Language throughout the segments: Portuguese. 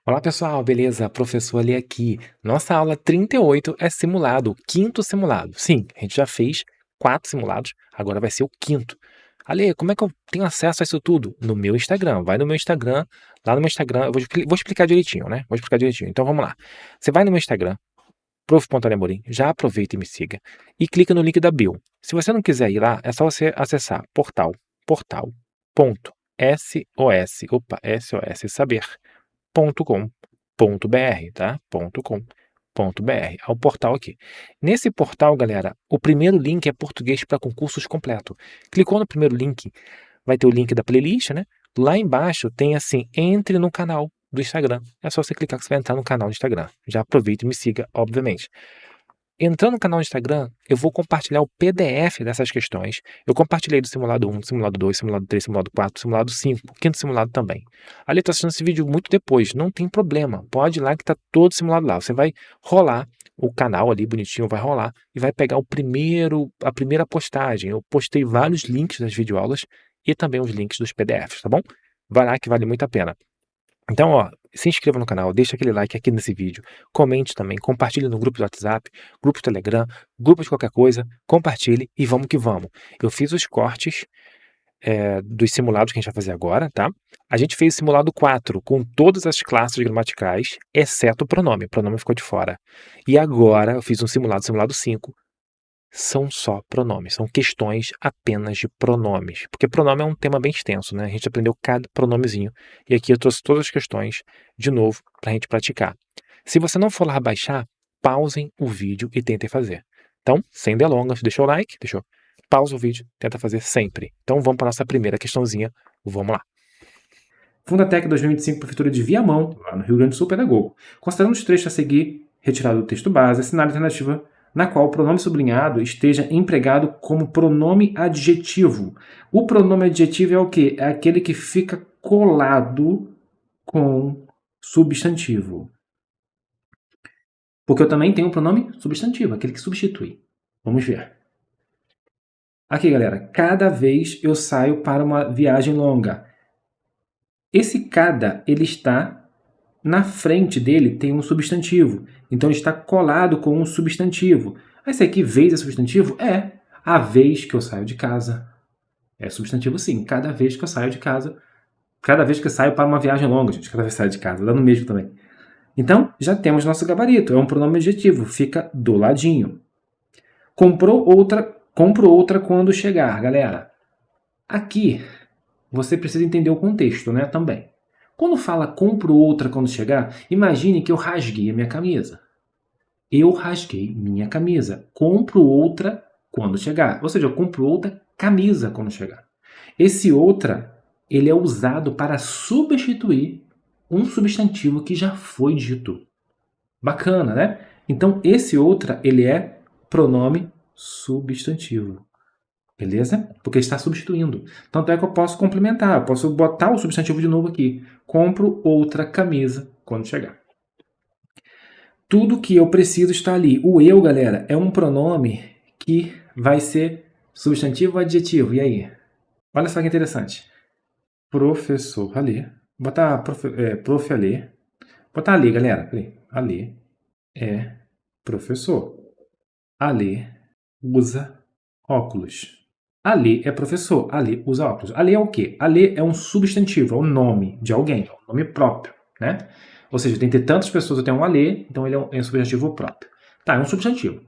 Olá pessoal, beleza? Professor Ali aqui. Nossa aula 38 é simulado, o quinto simulado. Sim, a gente já fez 4 simulados, agora vai ser o quinto. Ali, como é que eu tenho acesso a isso tudo? No meu Instagram. Vai no meu Instagram, lá no meu Instagram, eu vou explicar direitinho, né? Vou explicar direitinho. Então vamos lá. Você vai no meu Instagram, prof.amorim, já aproveita e me siga, e clica no link da bio. Se você não quiser ir lá, é só você acessar portal.sos, saber.com.br, tá? .com.br, é o portal aqui. Nesse portal, galera, o primeiro link é português para concursos completo. Clicou no primeiro link, vai ter o link da playlist, né? Lá embaixo tem assim, entre no canal do Instagram. É só você clicar que você vai entrar no canal do Instagram. Já aproveita e me siga, obviamente. Entrando no canal do Instagram, eu vou compartilhar o PDF dessas questões. Eu compartilhei do simulado 1, do simulado 2, simulado 3, simulado 4, simulado 5, o quinto simulado também. Ali está assistindo esse vídeo muito depois, não tem problema. Pode ir lá que está todo simulado lá. Você vai rolar o canal ali bonitinho, vai rolar e vai pegar a primeira postagem. Eu postei vários links das videoaulas e também os links dos PDFs, tá bom? Vai lá que vale muito a pena. Então, ó, se inscreva no canal, deixa aquele like aqui nesse vídeo, comente também, compartilhe no grupo do WhatsApp, grupo do Telegram, grupo de qualquer coisa, compartilhe e vamos que vamos. Eu fiz os cortes dos simulados que a gente vai fazer agora, tá? A gente fez o simulado 4 com todas as classes gramaticais, exceto o pronome ficou de fora. E agora eu fiz um simulado 5, são só pronomes, são questões apenas de pronomes, porque pronome é um tema bem extenso, né? A gente aprendeu cada pronomezinho, e aqui eu trouxe todas as questões de novo para a gente praticar. Se você não for lá baixar, pausem o vídeo e tentem fazer. Então, sem delongas, deixa o like, pausa o vídeo, tenta fazer sempre. Então vamos para a nossa primeira questãozinha, vamos lá. Fundatec 2025, Prefeitura de Viamão, lá no Rio Grande do Sul, pedagogo. Considerando os trechos a seguir, retirado do texto base, assinar a alternativa na qual o pronome sublinhado esteja empregado como pronome adjetivo. O pronome adjetivo é o quê? É aquele que fica colado com substantivo. Porque eu também tenho um pronome substantivo, aquele que substitui. Vamos ver. Aqui, galera, cada vez eu saio para uma viagem longa. Esse cada, ele está na frente dele, tem um substantivo. Então, ele está colado com um substantivo. Esse aqui, vez, é substantivo? É. A vez que eu saio de casa. É substantivo, sim. Cada vez que eu saio de casa. Cada vez que eu saio para uma viagem longa, gente. Cada vez que eu saio de casa. Dá no mesmo também. Então, já temos nosso gabarito. É um pronome adjetivo. Fica do ladinho. Compro outra quando chegar, galera. Aqui, você precisa entender o contexto, né? Também. Quando fala compro outra quando chegar, imagine que eu rasguei a minha camisa. Eu rasguei minha camisa. Compro outra quando chegar. Ou seja, eu compro outra camisa quando chegar. Esse outra, ele é usado para substituir um substantivo que já foi dito. Bacana, né? Então, esse outra, ele é pronome substantivo. Beleza? Porque está substituindo. Tanto é que eu posso complementar, eu posso botar o substantivo de novo aqui. Compro outra camisa quando chegar. Tudo que eu preciso está ali. O eu, galera, é um pronome que vai ser substantivo ou adjetivo. E aí? Olha só que interessante. Professor Ali. Botar prof Ali. Botar Ali, galera. Peraí. Ali é professor. Ali usa óculos. Ali é professor, Ali usa óculos. Ali é o quê? Ali é um substantivo, é o nome de alguém, é um nome próprio, né? Ou seja, tem que ter tantas pessoas, eu tenho um Ali, então ele é um substantivo próprio. Tá, é um substantivo.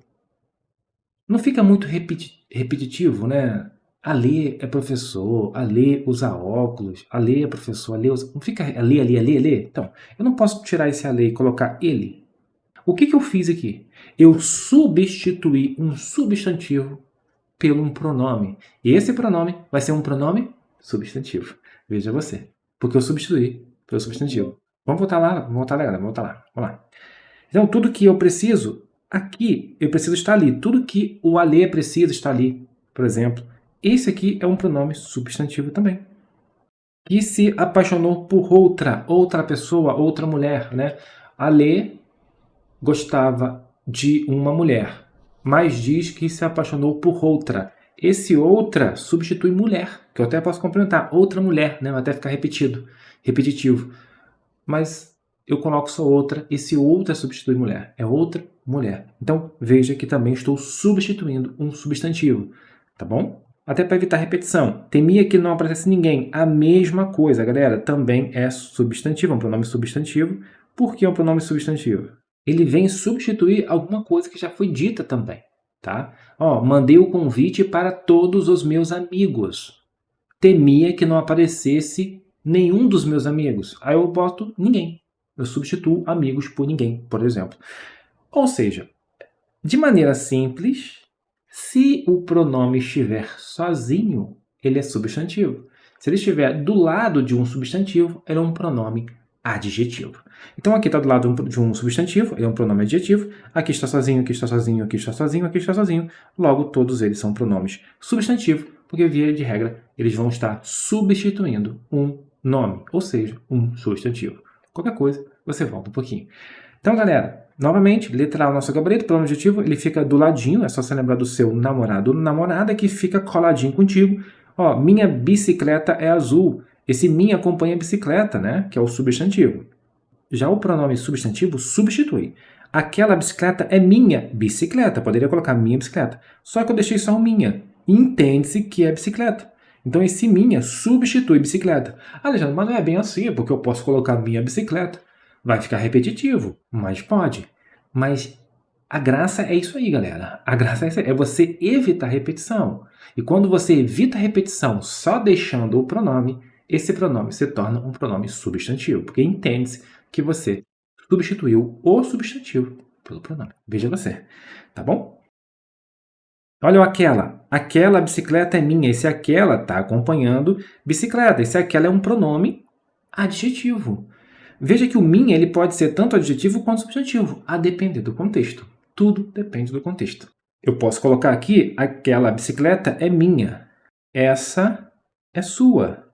Não fica muito repetitivo, né? Ali é professor, Ali usa óculos, Ali é professor, Ali usa... Não fica Ali. Então, eu não posso tirar esse Ali e colocar ele. O que eu fiz aqui? Eu substituí um substantivo pelo um pronome. E esse pronome vai ser um pronome substantivo. Veja você. Porque eu substituí pelo substantivo. Vamos voltar lá, galera. Vamos lá. Então, tudo que eu preciso, aqui, eu preciso estar ali. Tudo que o Ale precisa está ali. Por exemplo, esse aqui é um pronome substantivo também. E se apaixonou por outra pessoa, outra mulher, né? Ale gostava de uma mulher, mas diz que se apaixonou por outra. Esse outra substitui mulher, que eu até posso complementar. Outra mulher, né? Até ficar repetitivo. Mas eu coloco só outra. Esse outra substitui mulher. É outra mulher. Então, veja que também estou substituindo um substantivo. Tá bom? Até para evitar repetição. Temia que não aparecesse ninguém. A mesma coisa, galera. Também é substantivo. É um pronome substantivo. Por que é um pronome substantivo? Ele vem substituir alguma coisa que já foi dita também. Tá? Ó, mandei o convite para todos os meus amigos. Temia que não aparecesse nenhum dos meus amigos. Aí eu boto ninguém. Eu substituo amigos por ninguém, por exemplo. Ou seja, de maneira simples, se o pronome estiver sozinho, ele é substantivo. Se ele estiver do lado de um substantivo, ele é um pronome adjetivo. Então aqui está do lado de um substantivo, ele é um pronome adjetivo. Aqui está sozinho, aqui está sozinho, aqui está sozinho, aqui está sozinho. Logo, todos eles são pronomes substantivos, porque via de regra, eles vão estar substituindo um nome, ou seja, um substantivo. Qualquer coisa, você volta um pouquinho. Então, galera, novamente, letra A, o nosso gabarito, pronome adjetivo, ele fica do ladinho, é só você lembrar do seu namorado ou namorada que fica coladinho contigo. Ó, minha bicicleta é azul. Esse minha acompanha a bicicleta, né? Que é o substantivo. Já o pronome substantivo substitui. Aquela bicicleta é minha bicicleta. Poderia colocar minha bicicleta. Só que eu deixei só o minha. Entende-se que é bicicleta. Então esse minha substitui bicicleta. Alexandre, mas não é bem assim, porque eu posso colocar minha bicicleta. Vai ficar repetitivo, mas pode. Mas a graça é isso aí, galera. A graça é isso aí, é você evitar repetição. E quando você evita repetição só deixando o pronome, esse pronome se torna um pronome substantivo, porque entende-se que você substituiu o substantivo pelo pronome. Veja você, tá bom? Olha o aquela. Aquela bicicleta é minha. Esse aquela está acompanhando bicicleta. Esse aquela é um pronome adjetivo. Veja que o minha ele pode ser tanto adjetivo quanto substantivo, a depender do contexto. Tudo depende do contexto. Eu posso colocar aqui, aquela bicicleta é minha. Essa é sua.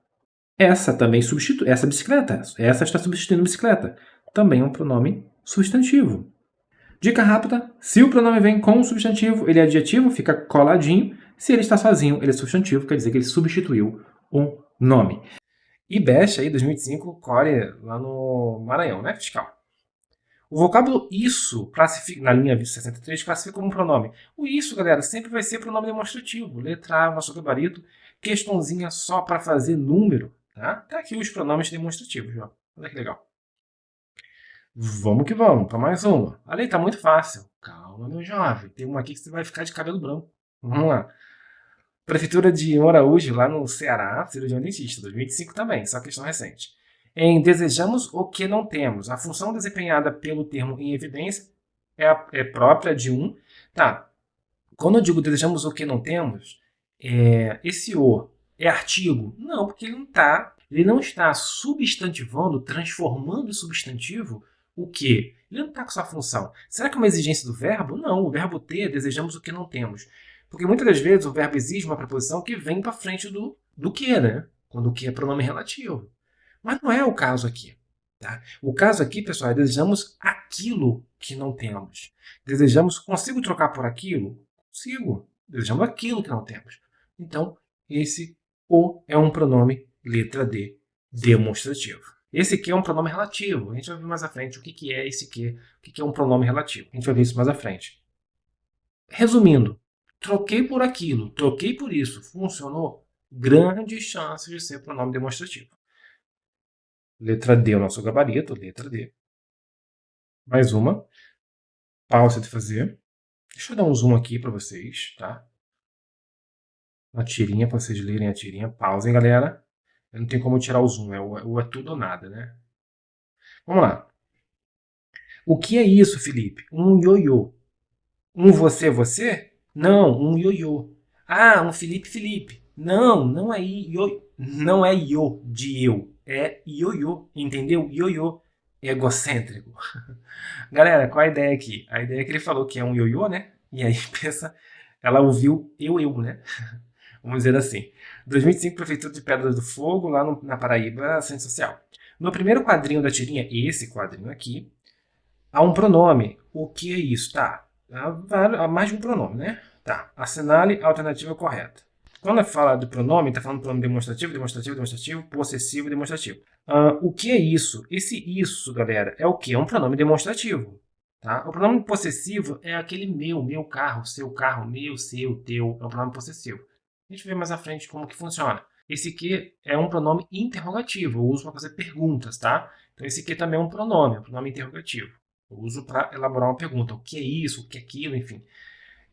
Essa também substitui. Essa bicicleta. Essa está substituindo bicicleta. Também é um pronome substantivo. Dica rápida: se o pronome vem com um substantivo, ele é adjetivo, fica coladinho. Se ele está sozinho, ele é substantivo, quer dizer que ele substituiu um nome. IBEST aí, 2005, Core, lá no Maranhão, né, fiscal? O vocábulo isso, na linha 63, classifica como um pronome. O isso, galera, sempre vai ser pronome demonstrativo. Letra A, nosso gabarito, questãozinha só para fazer número. Tá? Tá aqui os pronomes demonstrativos, ó. Olha que legal. Vamos que vamos, para mais uma. A lei tá muito fácil. Calma, meu jovem. Tem uma aqui que você vai ficar de cabelo branco. Vamos lá. Prefeitura de Moraújo, lá no Ceará, cirurgião dentista, 2005 também, só questão recente. Em desejamos o que não temos. A função desempenhada pelo termo em evidência é própria de um. Tá. Quando eu digo desejamos o que não temos, esse o é artigo? Não, porque ele não está substantivando, transformando em substantivo o que? Ele não está com sua função. Será que é uma exigência do verbo? Não, o verbo ter, desejamos o que não temos. Porque muitas das vezes o verbo exige uma preposição que vem para frente do que, né? Quando o que é pronome relativo. Mas não é o caso aqui. Tá? O caso aqui, pessoal, é desejamos aquilo que não temos. Desejamos, consigo trocar por aquilo? Consigo. Desejamos aquilo que não temos. Então, esse o é um pronome letra D demonstrativo. Esse que é um pronome relativo. A gente vai ver mais à frente o que é esse que, o que é um pronome relativo. A gente vai ver isso mais à frente. Resumindo, troquei por aquilo, troquei por isso, funcionou? Grandes chances de ser pronome demonstrativo. Letra D é o nosso gabarito, letra D. Mais uma. Pausa de fazer. Deixa eu dar um zoom aqui para vocês, tá? Uma tirinha para vocês lerem a tirinha. Pausem, galera. Eu não tenho como tirar o zoom, é tudo ou nada, né? Vamos lá. O que é isso, Felipe? Um ioiô. Um você? Não, um ioiô. Ah, um Felipe. Não, não é ioiô. Não é io de eu. É ioiô, entendeu? Ioiô. Egocêntrico. Galera, qual a ideia aqui? A ideia é que ele falou que é um ioiô, né? E aí pensa, ela ouviu eu, né? Vamos dizer assim. 2005, Prefeitura de Pedras do Fogo, lá na Paraíba, Centro Social. No primeiro quadrinho da tirinha, esse quadrinho aqui, há um pronome. O que é isso? Tá. Há mais de um pronome, né? Tá. Assinale a alternativa correta. Quando fala do pronome, está falando do pronome demonstrativo, demonstrativo, demonstrativo, possessivo, demonstrativo. O que é isso? Esse isso, galera, é o quê? É um pronome demonstrativo. Tá? O pronome possessivo é aquele meu carro, meu, seu, teu. É o pronome possessivo. A gente vê mais à frente como que funciona. Esse que é um pronome interrogativo. Eu uso para fazer perguntas, tá? Então esse que também é um pronome interrogativo. Eu uso para elaborar uma pergunta. O que é isso? O que é aquilo? Enfim.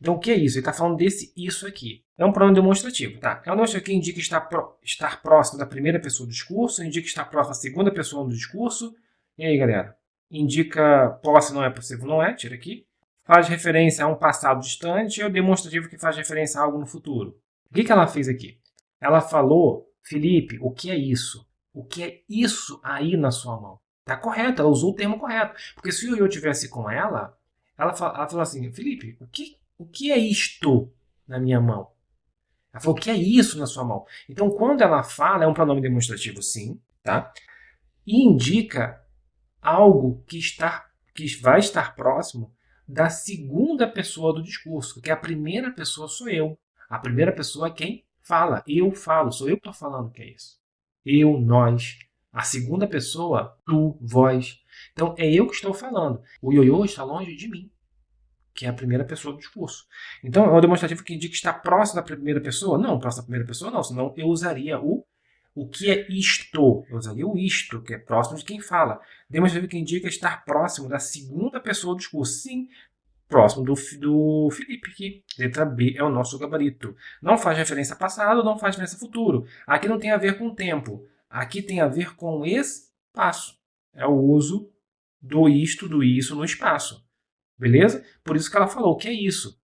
Então, o que é isso? Ele está falando desse isso aqui. É um pronome demonstrativo, tá? É um demonstrativo que indica estar próximo da primeira pessoa do discurso, indica estar próximo da segunda pessoa do discurso. E aí, galera? Indica posse não é possível, não é? Tira aqui. Faz referência a um passado distante. É o demonstrativo que faz referência a algo no futuro. O que ela fez aqui? Ela falou, Felipe, o que é isso? O que é isso aí na sua mão? Tá correto, ela usou o termo correto. Porque se eu tivesse com ela falou assim, Felipe, o que é isto na minha mão? Ela falou, o que é isso na sua mão? Então, quando ela fala, é um pronome demonstrativo, sim, tá? E indica algo que vai estar próximo da segunda pessoa do discurso, que a primeira pessoa sou eu. A primeira pessoa é quem fala. Eu falo, sou eu que estou falando que é isso. Eu, nós. A segunda pessoa, tu, vós. Então, é eu que estou falando. O ioiô está longe de mim, que é a primeira pessoa do discurso. Então, é um demonstrativo que indica que está próximo da primeira pessoa? Não, próximo da primeira pessoa não, senão eu usaria o que é isto? Eu usaria o isto, que é próximo de quem fala. Demonstrativo que indica estar próximo da segunda pessoa do discurso. Sim, próximo do Felipe, que letra B é o nosso gabarito. Não faz referência a passado, não faz referência a futuro. Aqui não tem a ver com tempo. Aqui tem a ver com espaço. É o uso do isto, do isso no espaço. Beleza? Por isso que ela falou, o que é isso?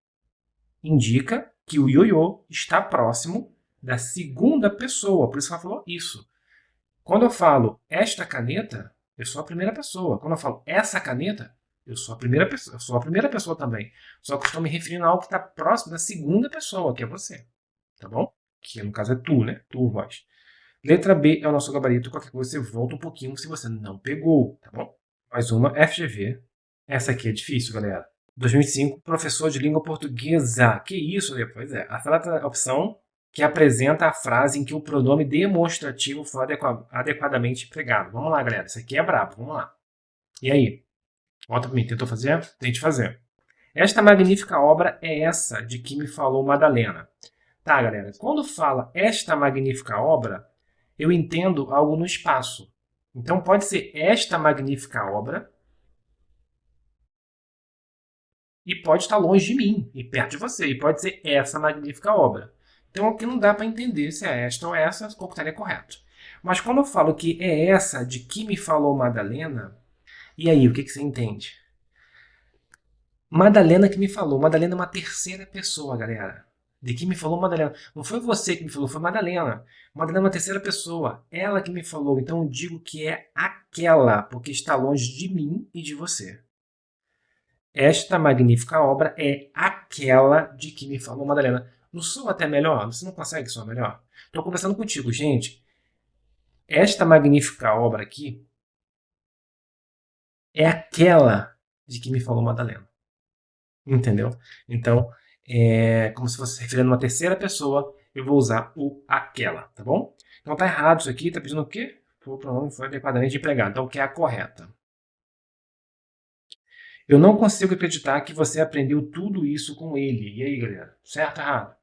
Indica que o ioiô está próximo da segunda pessoa. Por isso que ela falou isso. Quando eu falo esta caneta, eu sou a primeira pessoa. Quando eu falo essa caneta, eu sou a primeira pessoa. Eu sou a primeira pessoa também. Só que eu estou me referindo a algo que está próximo da segunda pessoa, que é você. Tá bom? Que no caso é tu, né? Tu, vós. Letra B é o nosso gabarito. Qualquer coisa você volta um pouquinho se você não pegou, tá bom? Mais uma, FGV. Essa aqui é difícil, galera. 2005, professor de língua portuguesa. Que isso, né? Pois é. A opção que apresenta a frase em que o pronome demonstrativo foi adequadamente empregado. Vamos lá, galera. Isso aqui é brabo. Vamos lá. E aí? Volta para mim. Tentou fazer? Tente fazer. Esta magnífica obra é essa de que me falou Madalena. Tá, galera. Quando fala esta magnífica obra, eu entendo algo no espaço. Então, pode ser esta magnífica obra e pode estar longe de mim e perto de você. E pode ser essa magnífica obra. Então, aqui não dá para entender se é esta ou essa, qual estaria correto. Mas quando eu falo que é essa de que me falou Madalena, e aí, o que você entende? Madalena que me falou. Madalena é uma terceira pessoa, galera. De que me falou Madalena. Não foi você que me falou, foi Madalena. Madalena é uma terceira pessoa. Ela que me falou. Então eu digo que é aquela, porque está longe de mim e de você. Esta magnífica obra é aquela de que me falou Madalena. Não sou até melhor? Você não consegue soar melhor? Estou conversando contigo, gente. Esta magnífica obra aqui é aquela de que me falou Madalena. Entendeu? Então, como se fosse se referindo a uma terceira pessoa, eu vou usar o aquela, tá bom? Então tá errado isso aqui, tá pedindo o quê? O pronome foi adequadamente empregado. Então, o que é a correta? Eu não consigo acreditar que você aprendeu tudo isso com ele. E aí, galera? Certo ou errado?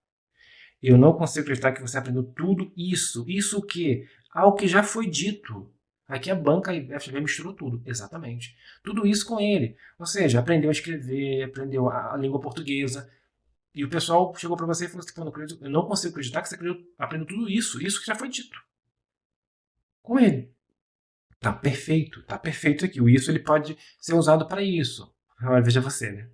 Eu não consigo acreditar que você aprendeu tudo isso. Isso o quê? Algo que já foi dito. Aqui a banca e a FGV misturou tudo. Exatamente. Tudo isso com ele. Ou seja, aprendeu a escrever, aprendeu a língua portuguesa. E o pessoal chegou para você e falou assim, eu não consigo acreditar que você aprendeu tudo isso. Isso que já foi dito. Com ele. Tá perfeito aqui. O isso ele pode ser usado para isso. Agora veja você, né?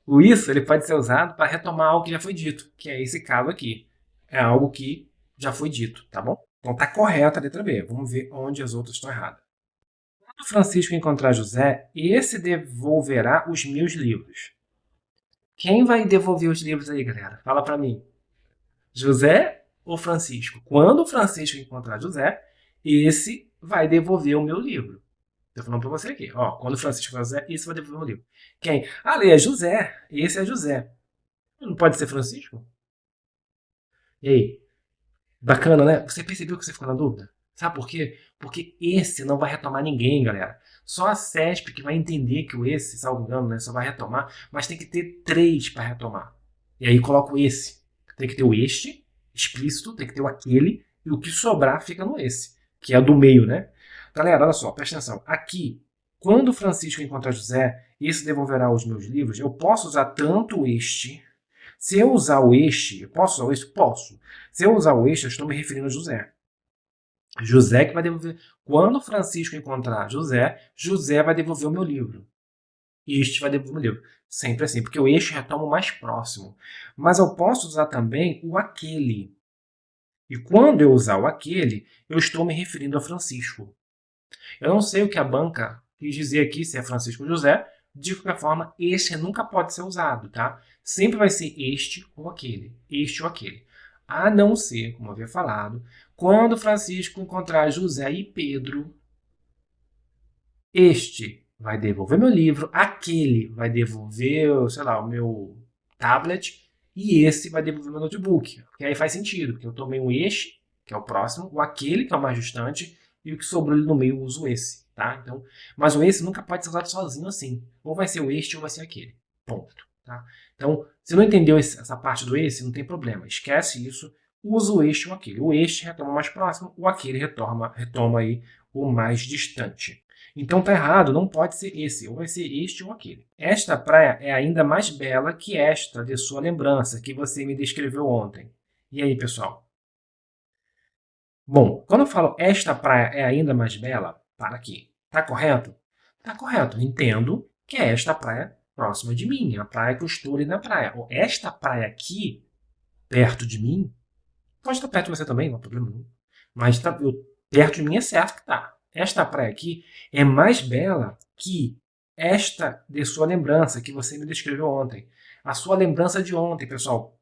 O isso ele pode ser usado para retomar algo que já foi dito, que é esse caso aqui. É algo que já foi dito, tá bom? Então tá correta a letra B. Vamos ver onde as outras estão erradas. Quando Francisco encontrar José, esse devolverá os meus livros. Quem vai devolver os livros aí, galera? Fala para mim. José ou Francisco? Quando o Francisco encontrar José, esse vai devolver o meu livro. Estou falando para você aqui. Ó, quando o Francisco encontrar José, esse vai devolver o meu livro. Quem? Ah, é José. Esse é José. Não pode ser Francisco? E aí? Bacana, né? Você percebeu que você ficou na dúvida? Sabe por quê? Porque esse não vai retomar ninguém, galera. Só a CESP que vai entender que o esse, salvo engano, né, só vai retomar, mas tem que ter 3 para retomar. E aí coloca o esse. Tem que ter o este, explícito, tem que ter o aquele, e o que sobrar fica no esse, que é do meio, né? Galera, olha só, presta atenção. Aqui, quando Francisco encontrar José, esse devolverá os meus livros, eu posso usar tanto este. Se eu usar o este, eu posso usar o este? Posso. Se eu usar o este, eu estou me referindo a José. José que vai devolver. Quando Francisco encontrar José, José vai devolver o meu livro. Este vai devolver o meu livro. Sempre assim, porque o este retoma o mais próximo. Mas eu posso usar também o aquele. E quando eu usar o aquele, eu estou me referindo a Francisco. Eu não sei o que a banca quis dizer aqui, se é Francisco ou José. De qualquer forma, este nunca pode ser usado, tá? Sempre vai ser este ou aquele. Este ou aquele. A não ser, como eu havia falado, quando Francisco encontrar José e Pedro, este vai devolver meu livro, aquele vai devolver, sei lá, o meu tablet, e esse vai devolver meu notebook. Porque aí faz sentido, porque eu tomei um este, que é o próximo, o aquele, que é o mais distante, e o que sobrou ali no meio eu uso esse, tá? Então, mas o esse nunca pode ser usado sozinho assim. Ou vai ser o este ou vai ser aquele. Ponto. Tá? Então, se não entendeu essa parte do esse, não tem problema. Esquece isso. Usa o este ou aquele. O este retoma o mais próximo, o aquele retoma aí o mais distante. Então tá errado, não pode ser esse, ou vai ser este ou aquele. Esta praia é ainda mais bela que esta de sua lembrança que você me descreveu ontem. E aí, pessoal? Bom, quando eu falo esta praia é ainda mais bela, para aqui. Tá correto? Tá correto. Entendo que é esta praia próxima de mim, a praia que eu estou ali na praia. Ou esta praia aqui, perto de mim, pode estar perto de você também, não há problema nenhum. Mas perto de mim é certo que tá. Esta praia aqui é mais bela que esta de sua lembrança que você me descreveu ontem. A sua lembrança de ontem, pessoal.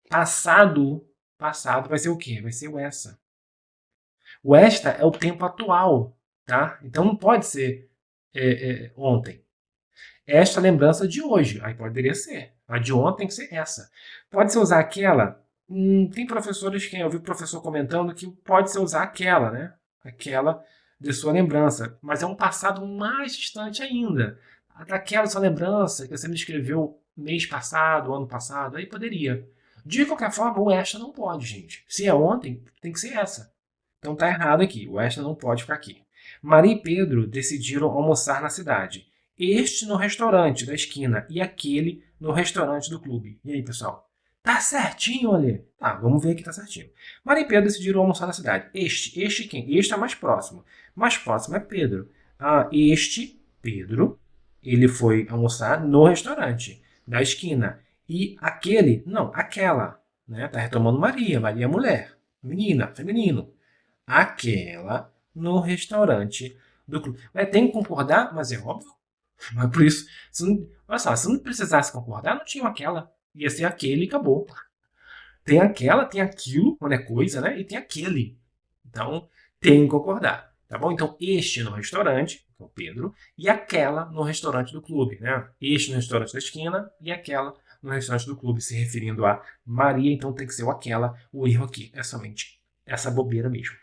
Passado vai ser o quê? Vai ser o essa. O esta é o tempo atual, tá? Então não pode ser ontem. Esta lembrança de hoje, aí poderia ser. A de ontem tem que ser essa. Pode ser usar aquela. Tem professores que eu vi o professor comentando que pode ser usar aquela, né? Aquela de sua lembrança. Mas é um passado mais distante ainda. Daquela sua lembrança que você me escreveu mês passado, ano passado, aí poderia. De qualquer forma, o esta não pode, gente. Se é ontem, tem que ser essa. Então tá errado aqui. O esta não pode ficar aqui. Maria e Pedro decidiram almoçar na cidade. Este no restaurante da esquina e aquele no restaurante do clube. E aí, pessoal? Tá certinho, ali? Tá, vamos ver aqui tá certinho. Maria e Pedro decidiram almoçar na cidade. Este quem? Este é mais próximo. Mais próximo é Pedro. Este, Pedro, ele foi almoçar no restaurante da esquina. E aquele, não, aquela, né? Tá retomando Maria. Maria é mulher, menina, feminino. Aquela no restaurante do clube. Tem que concordar, mas é óbvio. Mas por isso, olha só, se não precisasse concordar, não tinha aquela. Ia ser aquele e acabou. Tem aquela, tem aquilo, quando é coisa, né? E tem aquele. Então, tem que concordar. Tá bom? Então, este no restaurante, que é o Pedro, e aquela no restaurante do clube, né? Este no restaurante da esquina e aquela no restaurante do clube, se referindo a Maria, então tem que ser o aquela. O erro aqui é somente essa bobeira mesmo.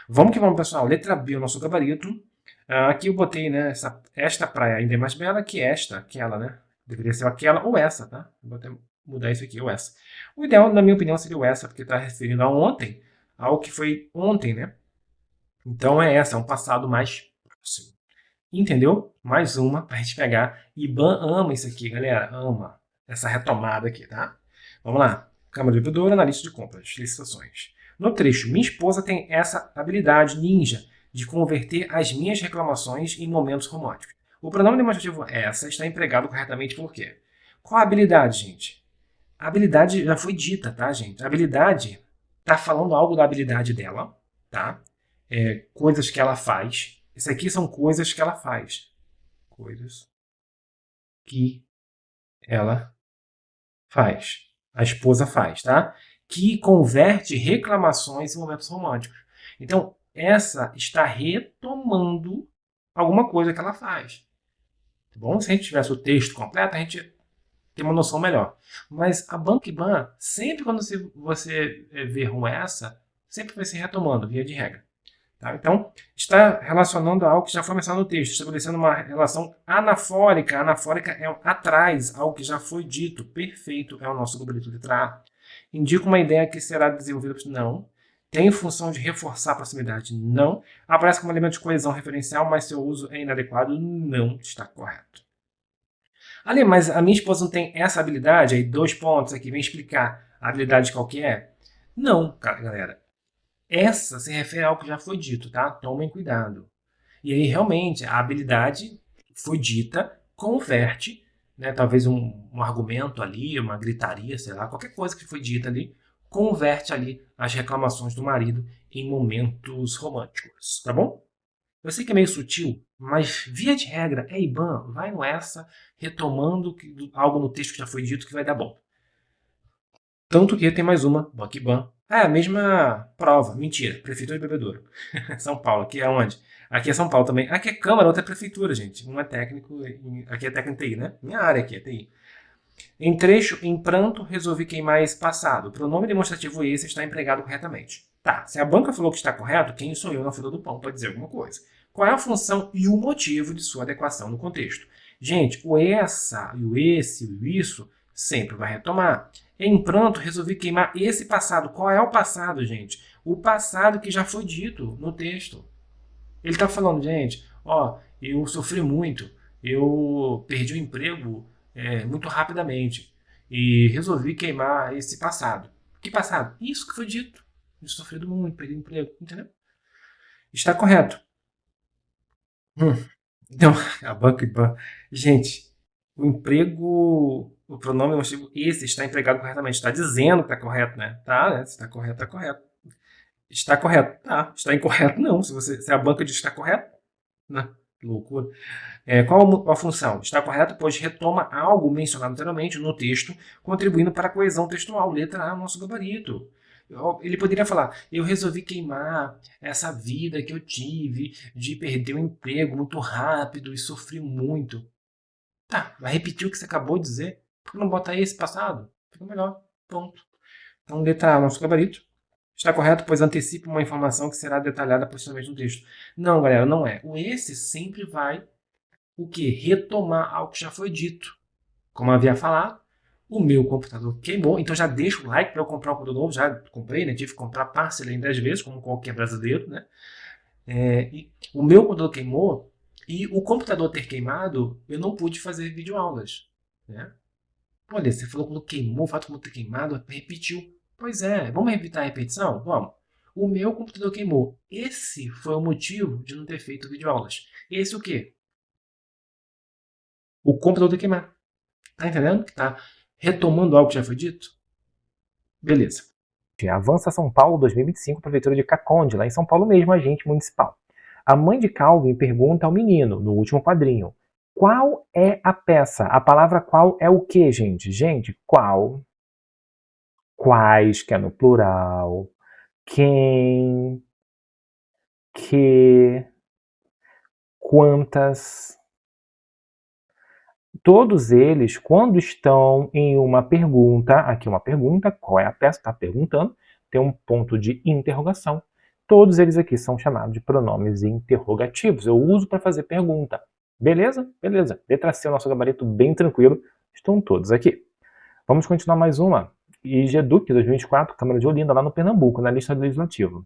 Vamos que vamos, pessoal. Letra B, o nosso gabarito. Aqui eu botei, né, esta praia ainda é mais bela que esta, aquela, né? Deveria ser aquela ou essa, tá? Vou até mudar isso aqui, ou essa. O ideal, na minha opinião, seria o essa, porque está referindo a ontem, ao que foi ontem, né? Então é essa, é um passado mais próximo. Entendeu? Mais uma pra gente pegar. Iban ama isso aqui, galera. Ama essa retomada aqui, tá? Vamos lá. Câmara de Devedor, analista de compras, licitações. No trecho, minha esposa tem essa habilidade ninja de converter as minhas reclamações em momentos românticos. O pronome demonstrativo essa está empregado corretamente por quê? Qual a habilidade, gente? A habilidade já foi dita, tá, gente? A habilidade tá falando algo da habilidade dela, tá? Coisas que ela faz. Isso aqui são coisas que ela faz. Coisas que ela faz. A esposa faz, tá? Que converte reclamações em momentos românticos. Então, essa está retomando alguma coisa que ela faz. Tá bom? Se a gente tivesse o texto completo, a gente ter uma noção melhor. Mas a banca IBAN, sempre quando você ver um essa, sempre vai se retomando, via de regra. Tá? Então, está relacionando a algo que já foi mencionado no texto, estabelecendo uma relação anafórica. Anafórica é atrás, algo que já foi dito. Perfeito, é o nosso gabarito letra A. Indica uma ideia que será desenvolvida. Não. Tem função de reforçar a proximidade? Não. Aparece como elemento de coesão referencial, mas seu uso é inadequado? Não está correto. Ali, mas a minha esposa não tem essa habilidade? Aí, 2 pontos aqui, vem explicar a habilidade qual que é? Não, galera. Essa se refere a algo que já foi dito, tá? Tomem cuidado. E aí, realmente, a habilidade foi dita, converte, né, talvez um argumento ali, uma gritaria, sei lá, qualquer coisa que foi dita ali, converte ali as reclamações do marido em momentos românticos, tá bom? Eu sei que é meio sutil, mas via de regra, é IBAN, vai no essa, retomando algo no texto que já foi dito que vai dar bom. Tanto que tem mais uma, Banco IBAN. Ah, a mesma prova. Mentira. Prefeitura de Bebedouro. São Paulo. Aqui é onde? Aqui é São Paulo também. Aqui é Câmara, outra é Prefeitura, gente. Um é técnico, aqui é técnico TI, né? Minha área aqui é TI. Em trecho, em pranto, resolvi queimar esse passado. O pronome demonstrativo esse está empregado corretamente. Tá, se a banca falou que está correto, quem sou eu na fila do pão para dizer alguma coisa? Qual é a função e o motivo de sua adequação no contexto? Gente, o essa, e o esse, e o isso, sempre vai retomar. Em pranto, resolvi queimar esse passado. Qual é o passado, gente? O passado que já foi dito no texto. Ele está falando, gente, ó, eu sofri muito, eu perdi o emprego muito rapidamente e resolvi queimar esse passado. Que passado? Isso que foi dito. Eu sofrido muito, perdi o emprego, entendeu? Está correto. Então, a banca. Gente, o emprego, o pronome demonstrativo esse está empregado corretamente. Está dizendo que está correto, né? Tá, né? Se está correto, está correto. Está correto. Tá. Está incorreto, não. Se a banca diz que está correto, né? Que loucura. Qual a função? Está correto, pois retoma algo mencionado anteriormente no texto, contribuindo para a coesão textual. Letra A, nosso gabarito. Ele poderia falar, eu resolvi queimar essa vida que eu tive de perder o emprego muito rápido e sofri muito. Tá, vai repetir o que você acabou de dizer. Por que não bota esse passado? Fica melhor. Ponto. Então, letra A, nosso gabarito. Está correto, pois antecipa uma informação que será detalhada posteriormente no texto. Não, galera, não é. O esse sempre vai o que? Retomar algo que já foi dito. Como eu havia falado, o meu computador queimou, então já deixa o like para eu comprar um computador novo. Já comprei, né? Tive que comprar parcela em 10 vezes, como qualquer brasileiro, né? E o meu computador queimou e o computador ter queimado, eu não pude fazer videoaulas, né? Olha, você falou quando queimou, o fato de computador ter queimado, repetiu. Pois é, vamos evitar a repetição? Vamos. O meu computador queimou. Esse foi o motivo de não ter feito videoaulas. Esse o quê? O computador ter queimado. Tá entendendo? Que tá retomando algo que já foi dito? Beleza. Avança São Paulo 2025, Prefeitura de Caconde, lá em São Paulo mesmo, agente municipal. A mãe de Calvin pergunta ao menino, no último quadrinho, qual é a peça? A palavra qual é o que, gente? Gente, qual, quais, que é no plural, quem, que, quantas. Todos eles, quando estão em uma pergunta, aqui uma pergunta, qual é a peça? Está perguntando, tem um ponto de interrogação. Todos eles aqui são chamados de pronomes interrogativos. Eu uso para fazer pergunta. Beleza? Beleza. Letra C, o nosso gabarito bem tranquilo. Estão todos aqui. Vamos continuar mais uma. IGEDUC 2024, Câmara de Olinda, lá no Pernambuco, na lista legislativa.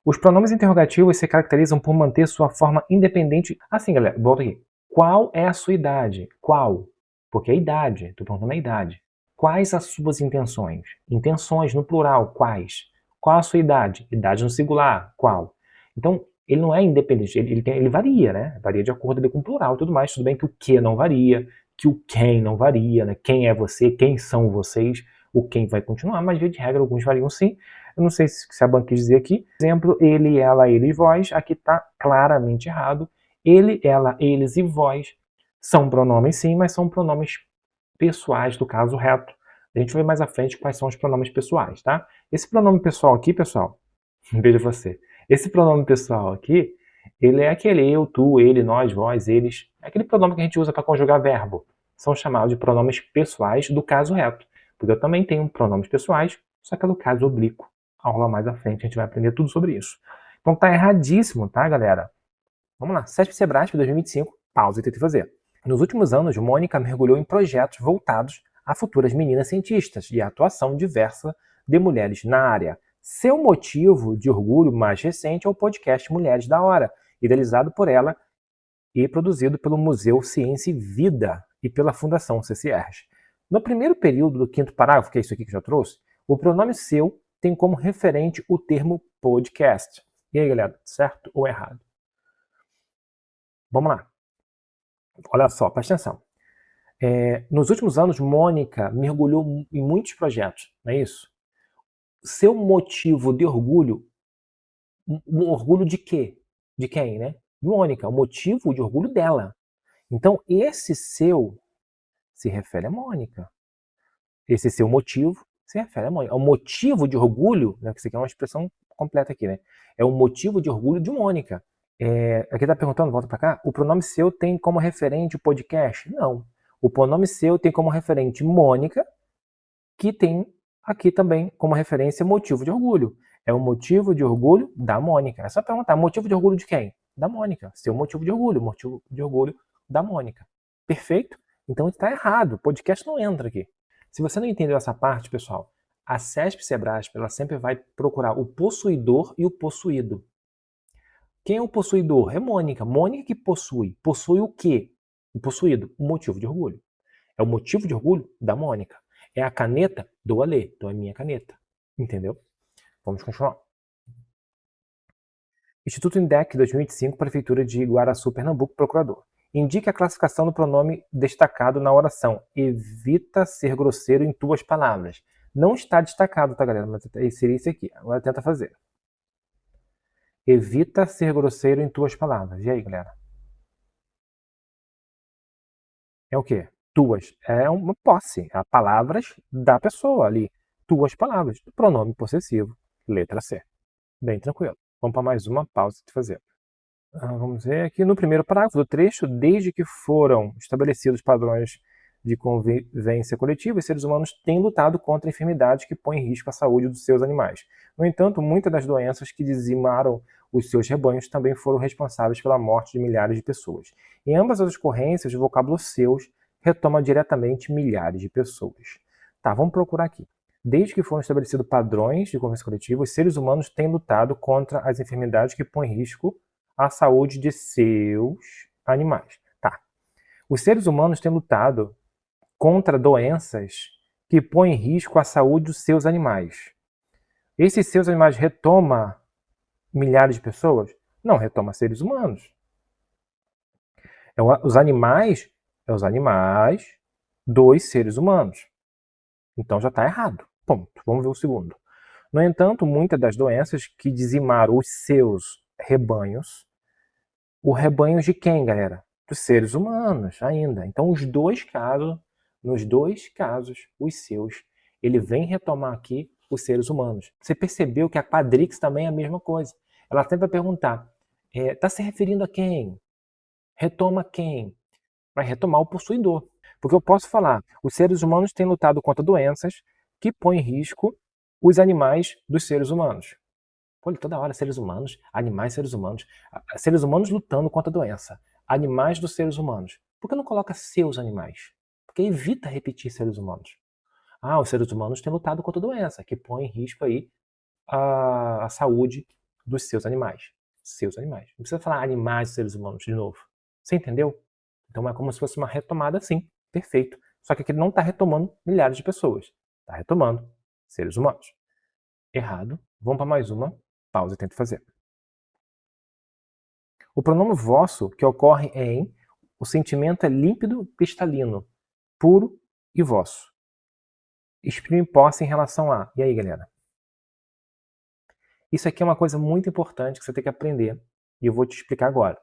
Os pronomes interrogativos se caracterizam por manter sua forma independente. Assim, galera, volta aqui. Qual é a sua idade? Qual? Porque é idade. Estou perguntando a idade. Quais as suas intenções? Intenções no plural. Quais? Qual a sua idade? Idade no singular. Qual? Então, ele não é independente. Ele varia, né? Varia de acordo ali com o plural e tudo mais. Tudo bem que o que não varia, que o quem não varia, né? Quem é você? Quem são vocês? O quem vai continuar, mas via de regra alguns variam sim. Eu não sei se a banca quis dizer aqui. Exemplo, ele, ela, ele e vós. Aqui está claramente errado. Ele, ela, eles e vós são pronomes sim, mas são pronomes pessoais do caso reto. A gente vai ver mais à frente quais são os pronomes pessoais, tá? Esse pronome pessoal aqui, pessoal, veja você. Esse pronome pessoal aqui, ele é aquele eu, tu, ele, nós, vós, eles. É aquele pronome que a gente usa para conjugar verbo. são chamados de pronomes pessoais do caso reto. Porque eu também tenho pronomes pessoais, só que é do caso oblíquo. Aula mais à frente a gente vai aprender tudo sobre isso. Então tá erradíssimo, tá, galera? Vamos lá. CESP-Sebrasp 2025, pausa e tenta fazer. Nos últimos anos, Mônica mergulhou em projetos voltados a futuras meninas cientistas e a atuação diversa de mulheres na área. Seu motivo de orgulho mais recente é o podcast Mulheres da Hora, idealizado por ela e produzido pelo Museu Ciência e Vida e pela Fundação CCRs. No primeiro período do quinto parágrafo, que é isso aqui que eu já trouxe, o pronome seu tem como referente o termo podcast. E aí, galera, certo ou errado? Vamos lá. Olha só, presta atenção. Nos últimos anos, Mônica mergulhou em muitos projetos, não é isso? Seu motivo de orgulho, um orgulho de quê? De quem, né? De Mônica, o motivo de orgulho dela. Então, esse seu se refere a Mônica. Esse seu motivo se refere a Mônica. O motivo de orgulho, né, que isso aqui é uma expressão completa aqui, né? É o motivo de orgulho de Mônica. Aqui está perguntando, volta para cá, o pronome seu tem como referente o podcast? Não. O pronome seu tem como referente Mônica, que tem aqui também como referência motivo de orgulho. É o motivo de orgulho da Mônica. É só perguntar, motivo de orgulho de quem? Da Mônica. Seu motivo de orgulho da Mônica. Perfeito? Então está errado, o podcast não entra aqui. Se você não entendeu essa parte, pessoal, a CESP-Sebrasp ela sempre vai procurar o possuidor e o possuído. Quem é o possuidor? É Mônica. Mônica que possui. Possui o quê? O possuído. O motivo de orgulho. É o motivo de orgulho da Mônica. É a caneta do Alê. Então é minha caneta. Entendeu? Vamos continuar. Instituto INDEC 2025, Prefeitura de Iguaraçu, Pernambuco, Procurador. Indique a classificação do pronome destacado na oração. Evita ser grosseiro em tuas palavras. Não está destacado, tá, galera? Mas seria isso aqui. Agora tenta fazer. Evita ser grosseiro em tuas palavras. E aí, galera? É o quê? Tuas. É uma posse. É palavras da pessoa ali. Tuas palavras. Pronome possessivo. Letra C. Bem tranquilo. Vamos para mais uma pausa de fazer. Vamos ver aqui no primeiro parágrafo do trecho. Desde que foram estabelecidos padrões de convivência coletiva, os seres humanos têm lutado contra enfermidades que põem em risco a saúde dos seus animais. No entanto, muitas das doenças que dizimaram os seus rebanhos também foram responsáveis pela morte de milhares de pessoas. Em ambas as ocorrências, o vocábulo seus retoma diretamente milhares de pessoas. Tá, vamos procurar aqui. Desde que foram estabelecidos padrões de convivência coletiva, os seres humanos têm lutado contra as enfermidades que põem em risco a saúde de seus animais. Tá. Os seres humanos têm lutado contra doenças que põem em risco a saúde dos seus animais. Esses seus animais retoma milhares de pessoas? Não, retoma seres humanos. Os animais dos seres humanos. Então já está errado. Ponto. Vamos ver o segundo. No entanto, muitas das doenças que dizimaram os seus rebanhos, o rebanho de quem, galera? Dos seres humanos ainda. Então, nos dois casos, os seus, ele vem retomar aqui os seres humanos. Você percebeu que a Quadrix também é a mesma coisa. Ela sempre vai perguntar, está se referindo a quem? Retoma quem? Vai retomar o possuidor. Porque eu posso falar, os seres humanos têm lutado contra doenças que põem em risco os animais dos seres humanos. Pô, toda hora seres humanos, animais seres humanos lutando contra a doença, animais dos seres humanos. Por que não coloca seus animais? Porque evita repetir seres humanos. Os seres humanos têm lutado contra a doença, que põe em risco aí a saúde dos seus animais. Seus animais. Não precisa falar animais e seres humanos de novo. Você entendeu? Então é como se fosse uma retomada, sim. Perfeito. Só que aqui ele não está retomando milhares de pessoas. Está retomando seres humanos. Errado. Vamos para mais uma. Pausa e tenta fazer. O pronome vosso, que ocorre em o sentimento é límpido, cristalino, puro e vosso. Exprime posse em relação a. E aí, galera? Isso aqui é uma coisa muito importante que você tem que aprender. E eu vou te explicar agora.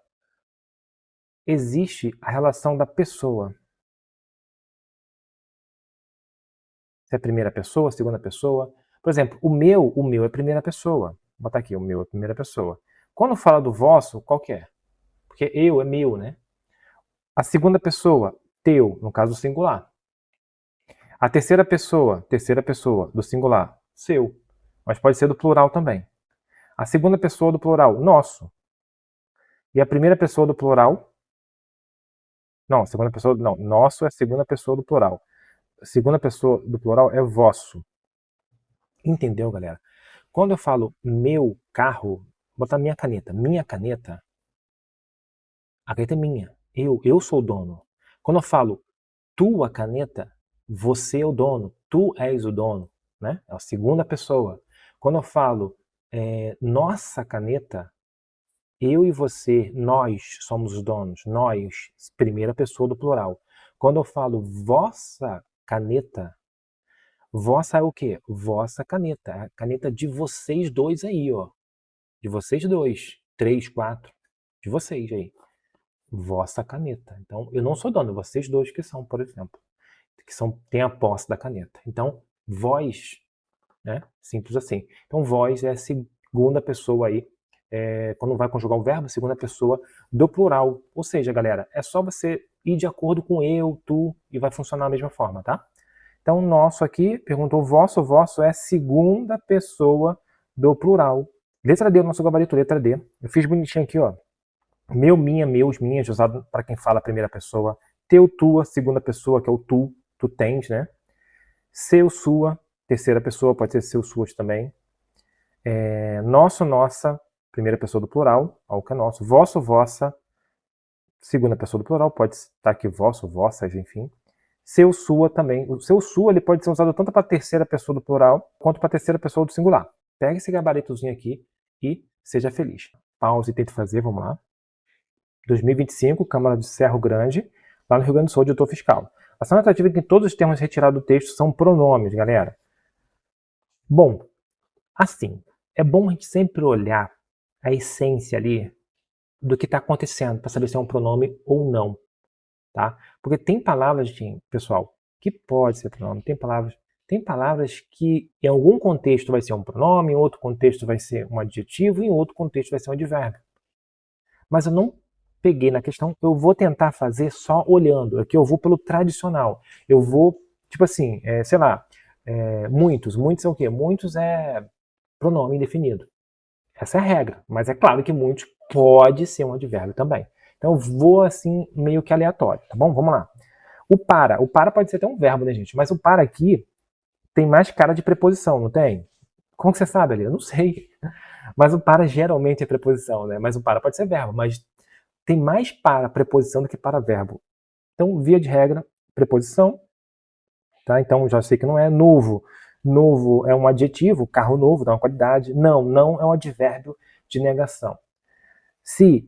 Existe a relação da pessoa. Se é primeira pessoa, segunda pessoa. Por exemplo, o meu é primeira pessoa. Vou botar aqui, o meu é primeira pessoa. Quando fala do vosso, qual que é? Porque eu é meu, né? A segunda pessoa, teu, no caso singular. A terceira pessoa do singular, seu. Mas pode ser do plural também. A segunda pessoa do plural, nosso. E a primeira pessoa do plural, não, a segunda pessoa, não, nosso é a segunda pessoa do plural. A segunda pessoa do plural é vosso. Entendeu, galera? Quando eu falo meu carro, vou botar minha caneta. Minha caneta, a caneta é minha. Eu sou o dono. Quando eu falo tua caneta, você é o dono. Tu és o dono. Né? É a segunda pessoa. Quando eu falo nossa caneta, eu e você, nós somos os donos. Nós, primeira pessoa do plural. Quando eu falo vossa caneta, vossa é o quê? Vossa caneta. A caneta de vocês dois aí, ó. De vocês dois. 3, 4. De vocês aí. Vossa caneta. Então, eu não sou dono, vocês dois que são, por exemplo. Têm a posse da caneta. Então, vós, né? Simples assim. Então, vós é a segunda pessoa aí. Quando vai conjugar o verbo, segunda pessoa do plural. Ou seja, galera, é só você ir de acordo com eu, tu, e vai funcionar da mesma forma, tá? Então, nosso aqui, perguntou vosso é segunda pessoa do plural. Letra D, o nosso gabarito, letra D. Eu fiz bonitinho aqui, ó. Meu, minha, meus, minhas, usado para quem fala a primeira pessoa. Teu, tua, segunda pessoa, que é o tu tens, né? Seu, sua, terceira pessoa, pode ser seu, suas também. Nosso, nossa, primeira pessoa do plural, algo que é nosso. Vosso, vossa, segunda pessoa do plural, pode estar aqui vosso, vossas, enfim. Seu, sua também. O seu, sua, ele pode ser usado tanto para a terceira pessoa do plural, quanto para a terceira pessoa do singular. Pega esse gabaritozinho aqui e seja feliz. Pause e tente fazer, vamos lá. 2025, Câmara de Cerro Grande, lá no Rio Grande do Sul, auditor fiscal. A ação atrativa é que todos os termos retirados do texto são pronomes, galera. Bom, assim, é bom a gente sempre olhar a essência ali do que está acontecendo para saber se é um pronome ou não, tá? Porque tem palavras, pessoal, que pode ser pronome, tem palavras que em algum contexto vai ser um pronome, em outro contexto vai ser um adjetivo, e em outro contexto vai ser um advérbio. Mas eu não peguei na questão, eu vou tentar fazer só olhando, aqui eu vou pelo tradicional, eu vou, tipo assim, sei lá, muitos é o quê? Muitos é pronome indefinido. Essa é a regra, mas é claro que muitos pode ser um advérbio também. Então eu vou assim, meio que aleatório, tá bom? Vamos lá. O para pode ser até um verbo, né, gente? Mas o para aqui tem mais cara de preposição, não tem? Como que você sabe ali? Eu não sei. Mas o para geralmente é preposição, né? Mas o para pode ser verbo, mas tem mais para preposição do que para verbo. Então, via de regra, preposição, tá? Então, já sei que não é novo. Novo é um adjetivo, carro novo, dá uma qualidade. Não é um advérbio de negação. Se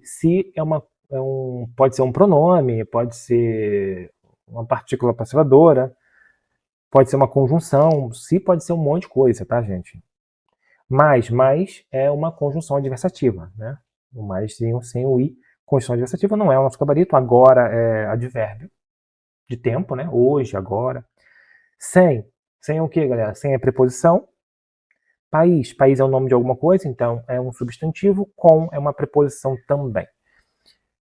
pode ser um pronome, pode ser uma partícula passivadora, pode ser uma conjunção, se pode ser um monte de coisa, tá, gente? Mais é uma conjunção adversativa, né? O mais sem o i. Conjunção adversativa não é o nosso gabarito, agora é advérbio de tempo, né? Hoje, agora. Sem é o que, galera? Sem é preposição. País é o nome de alguma coisa, então é um substantivo. Com é uma preposição também.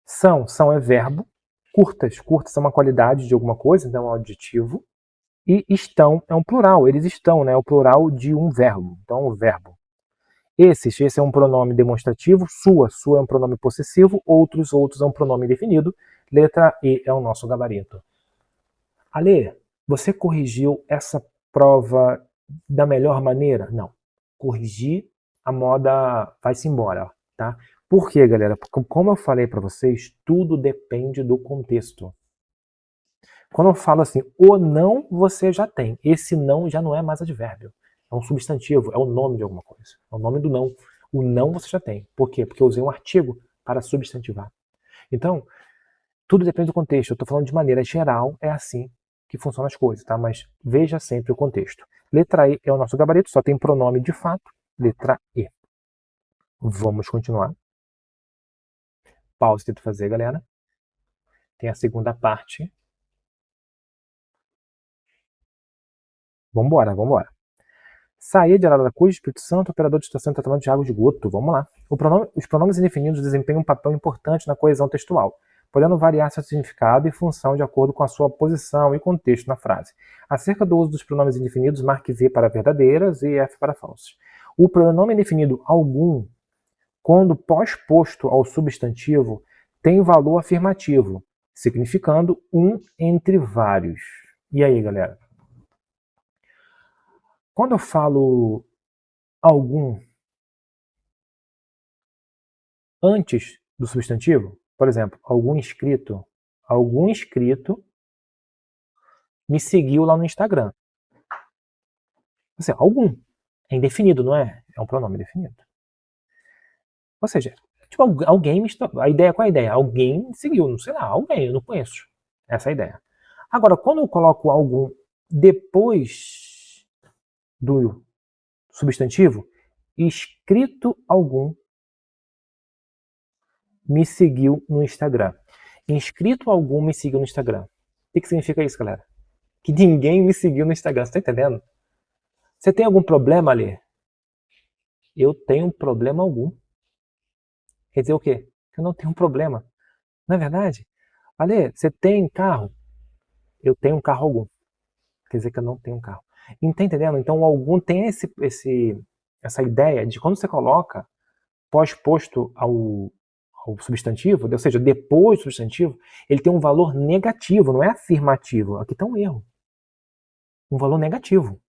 São é verbo. Curtas é uma qualidade de alguma coisa, então é um adjetivo. E estão é um plural, eles estão, né? É o plural de um verbo, então é um verbo. Esse é um pronome demonstrativo, sua é um pronome possessivo, outros é um pronome indefinido. Letra E é o nosso gabarito. Ale, você corrigiu essa prova da melhor maneira? Não. Corrigir a moda vai-se embora, tá? Por quê, galera? Porque, como eu falei para vocês, tudo depende do contexto. Quando eu falo assim, o não você já tem. Esse não já não é mais advérbio. É um substantivo, é o nome de alguma coisa. É o nome do não. O não você já tem. Por quê? Porque eu usei um artigo para substantivar. Então, tudo depende do contexto. Eu estou falando de maneira geral, é assim que funcionam as coisas, tá? Mas veja sempre o contexto. Letra E é o nosso gabarito, só tem pronome de fato. Letra E. Vamos continuar. Pause, tento fazer, galera. Tem a segunda parte. Vambora. Sair de Araraquara, Espírito Santo, operador de estação de tratamento de água de esgoto. Vamos lá. Os pronomes indefinidos desempenham um papel importante na coesão textual. podendo variar seu significado e função de acordo com a sua posição e contexto na frase. Acerca do uso dos pronomes indefinidos, marque V para verdadeiras e F para falsas. O pronome indefinido algum, quando pós-posto ao substantivo, tem valor afirmativo, significando um entre vários. E aí, galera? Quando eu falo algum antes do substantivo, por exemplo, algum inscrito me seguiu lá no Instagram. Assim, algum. É indefinido, não é? É um pronome definido. Ou seja, tipo, alguém me... A ideia, qual é a ideia? Alguém me seguiu, não sei lá, alguém, eu não conheço. Essa é a ideia. Agora, quando eu coloco algum depois do substantivo, inscrito algum me seguiu no Instagram. Inscrito algum me seguiu no Instagram. O que significa isso, galera? Que ninguém me seguiu no Instagram. Você tá entendendo? Você tem algum problema, ali? Eu tenho problema algum. Quer dizer o quê? Que eu não tenho um problema. Não é verdade? Ale, você tem carro? Eu tenho um carro algum. Quer dizer que eu não tenho um carro. Não tá entendendo? Então o algum tem essa ideia de quando você coloca pós-posto ao substantivo, ou seja, depois do substantivo, ele tem um valor negativo, não é afirmativo. Aqui está um erro. Um valor negativo.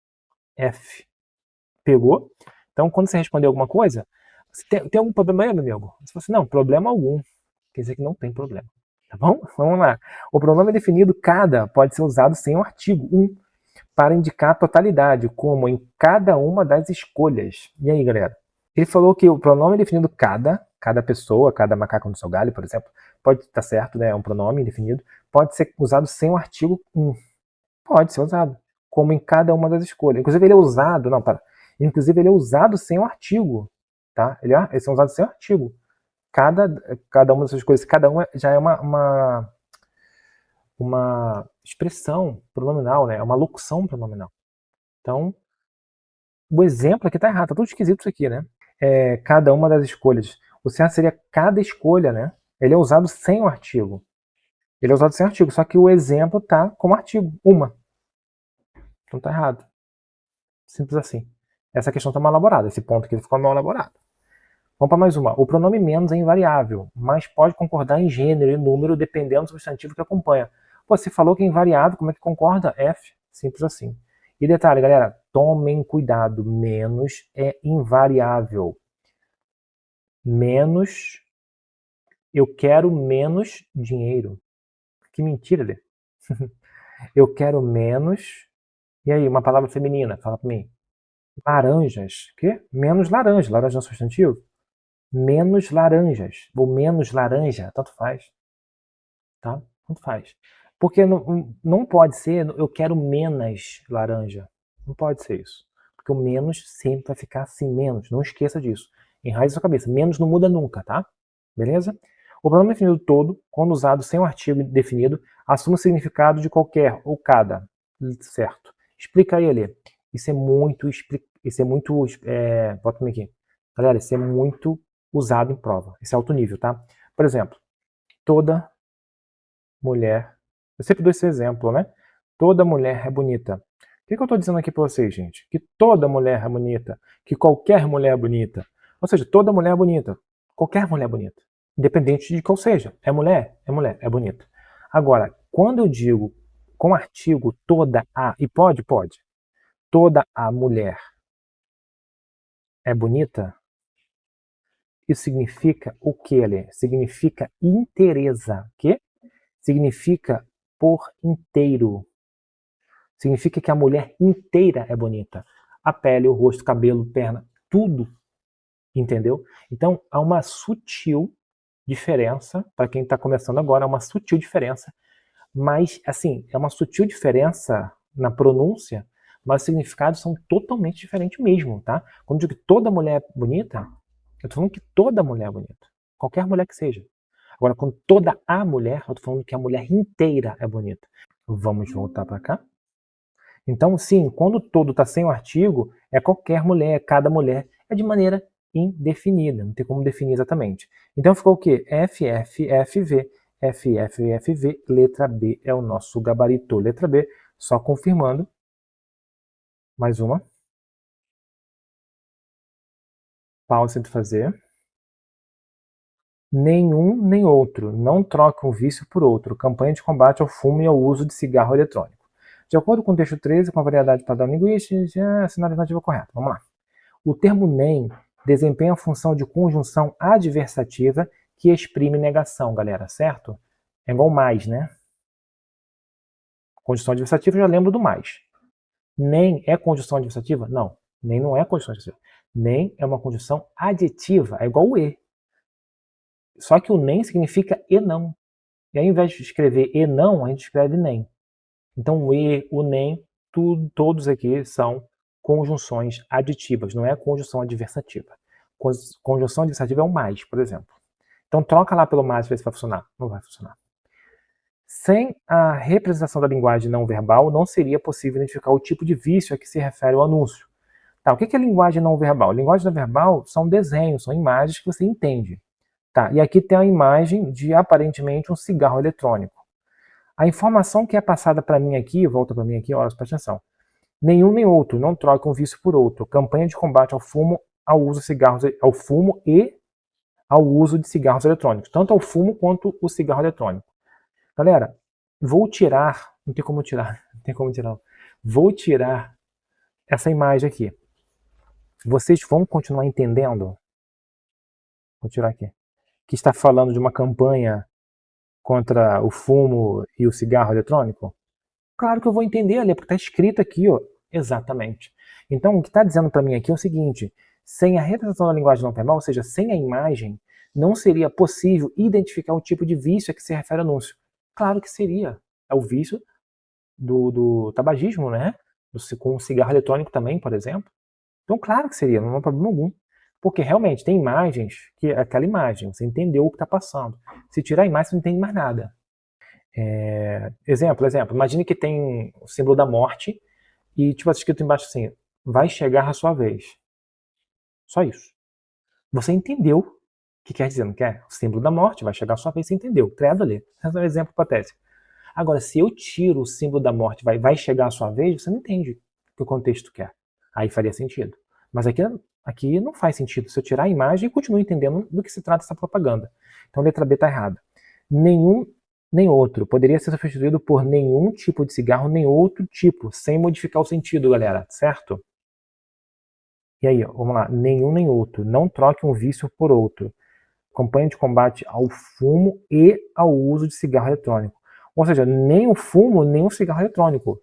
F. Pegou? Então, quando você responder alguma coisa, você tem algum problema aí, meu amigo? Você fala assim, não, problema algum. Quer dizer que não tem problema. Tá bom? Vamos lá. O pronome definido cada pode ser usado sem o artigo para indicar a totalidade, como em cada uma das escolhas. E aí, galera? Ele falou que o pronome definido cada pessoa, cada macaco no seu galho, por exemplo, pode estar certo, né? É um pronome definido, pode ser usado sem o artigo Pode ser usado, como em cada uma das escolhas. Inclusive ele é usado, Inclusive ele é usado sem o artigo, tá? Eles são usados sem o artigo. Cada uma dessas coisas, cada uma já é uma expressão pronominal, né? É uma locução pronominal. Então, o exemplo aqui tá errado, tá tudo esquisito isso aqui, né? Cada uma das escolhas. O certo seria cada escolha, né? Ele é usado sem o artigo. Ele é usado sem artigo, só que o exemplo tá como artigo, uma. Então tá errado. Simples assim. Essa questão tá mal elaborada, esse ponto aqui ficou mal elaborado. Vamos para mais uma. O pronome menos é invariável, mas pode concordar em gênero e número dependendo do substantivo que acompanha. Pô, você falou que é invariável, como é que concorda? F. Simples assim. E detalhe, galera, tomem cuidado, menos é invariável. Menos, eu quero menos dinheiro. Que mentira, Lê. Eu quero menos. E aí, uma palavra feminina, fala pra mim. Laranjas. Quê? Menos laranja. Laranja não é substantivo? Menos laranjas. Ou menos laranja, tanto faz. Tá? Tanto faz. Porque não pode ser, eu quero menos laranja. Não pode ser isso. Porque o menos sempre vai ficar assim, menos. Não esqueça disso. Enraize sua cabeça. Menos não muda nunca, tá? Beleza? O pronome definido todo, quando usado sem um artigo definido, assume o significado de qualquer ou cada. Certo. Explica aí, Alê. Isso é muito... Bota aqui. Galera, isso é muito usado em prova. Isso é alto nível, tá? Por exemplo, toda mulher... Eu sempre dou esse exemplo, né? Toda mulher é bonita. O que eu estou dizendo aqui para vocês, gente? Que toda mulher é bonita. Que qualquer mulher é bonita. Ou seja, toda mulher é bonita. Qualquer mulher é bonita. Independente de qual seja. É mulher, é bonita. Agora, quando eu digo com artigo toda a... E pode. Toda a mulher é bonita, isso significa o que, Lê? Significa inteireza. O quê? Significa por inteiro. Significa que a mulher inteira é bonita. A pele, o rosto, o cabelo, perna, tudo. Entendeu? Então, há uma sutil diferença, para quem está começando agora, há uma sutil diferença, mas, assim, é uma sutil diferença na pronúncia, mas os significados são totalmente diferentes mesmo, tá? Quando eu digo que toda mulher é bonita, eu tô falando que toda mulher é bonita. Qualquer mulher que seja. Agora, quando toda a mulher, eu tô falando que a mulher inteira é bonita. Vamos voltar para cá? Então, sim, quando todo está sem o artigo, é qualquer mulher, cada mulher, é de maneira indefinida, não tem como definir exatamente. Então ficou o quê? F, F, F, V. F, F, F, V, letra B é o nosso gabarito. Letra B, só confirmando. Mais uma. Pausa de fazer. Nenhum nem outro. Não troque um vício por outro. Campanha de combate ao fumo e ao uso de cigarro eletrônico. De acordo com o texto 13, com a variedade padrão linguística, assinale a alternativa correta. Vamos lá. O termo nem desempenha a função de conjunção adversativa que exprime negação, galera, certo? É igual mais, né? Conjunção adversativa, eu já lembro do mais. Nem é conjunção adversativa? Não. Nem não é conjunção adversativa. Nem é uma conjunção adjetiva, é igual o e. Só que o nem significa e não. E ao invés de escrever e não, a gente escreve nem. Então o e, o nem, todos aqui são conjunções aditivas, não é conjunção adversativa. Conjunção adversativa é o mais, por exemplo. Então troca lá pelo mais para ver se vai funcionar. Não vai funcionar. Sem a representação da linguagem não verbal, não seria possível identificar o tipo de vício a que se refere o anúncio. Tá, o que é linguagem não verbal? Linguagem não verbal são desenhos, são imagens que você entende. Tá, e aqui tem a imagem de aparentemente um cigarro eletrônico. A informação que é passada para mim aqui, volta para mim aqui, olha, presta atenção. Nenhum nem outro, não troque um vício por outro. Campanha de combate ao fumo, ao uso de cigarros, ao fumo e ao uso de cigarros eletrônicos, tanto ao fumo quanto o cigarro eletrônico. Galera, vou tirar, não tem como tirar, não tem como tirar. Vou tirar essa imagem aqui. Vocês vão continuar entendendo? Vou tirar aqui. Que está falando de uma campanha contra o fumo e o cigarro eletrônico? Claro que eu vou entender ali, porque está escrito aqui, ó. Exatamente. Então, o que está dizendo para mim aqui é o seguinte: sem a representação da linguagem não verbal, ou seja, sem a imagem, não seria possível identificar o tipo de vício a que se refere o anúncio. Claro que seria. É o vício do tabagismo, né? Com o cigarro eletrônico também, por exemplo. Então, claro que seria, não há problema algum. Porque realmente tem imagens que é aquela imagem, você entendeu o que está passando. Se tirar a imagem, você não entende mais nada. Exemplo. Imagine que tem o símbolo da morte e tipo escrito embaixo assim: vai chegar a sua vez. Só isso. Você entendeu o que quer dizer, não quer? O símbolo da morte, vai chegar a sua vez, você entendeu. Credo ali. Esse é um exemplo hipotético. Agora, se eu tiro o símbolo da morte, vai chegar a sua vez, você não entende o que o contexto quer. Aí faria sentido. Mas aqui não faz sentido. Se eu tirar a imagem, eu continuo entendendo do que se trata essa propaganda. Então, a letra B está errada. Nenhum nem outro. Poderia ser substituído por nenhum tipo de cigarro, nem outro tipo, sem modificar o sentido, galera. Certo? E aí, ó, vamos lá. Nenhum nem outro. Não troque um vício por outro. Campanha de combate ao fumo e ao uso de cigarro eletrônico. Ou seja, nem o fumo, nem o cigarro eletrônico.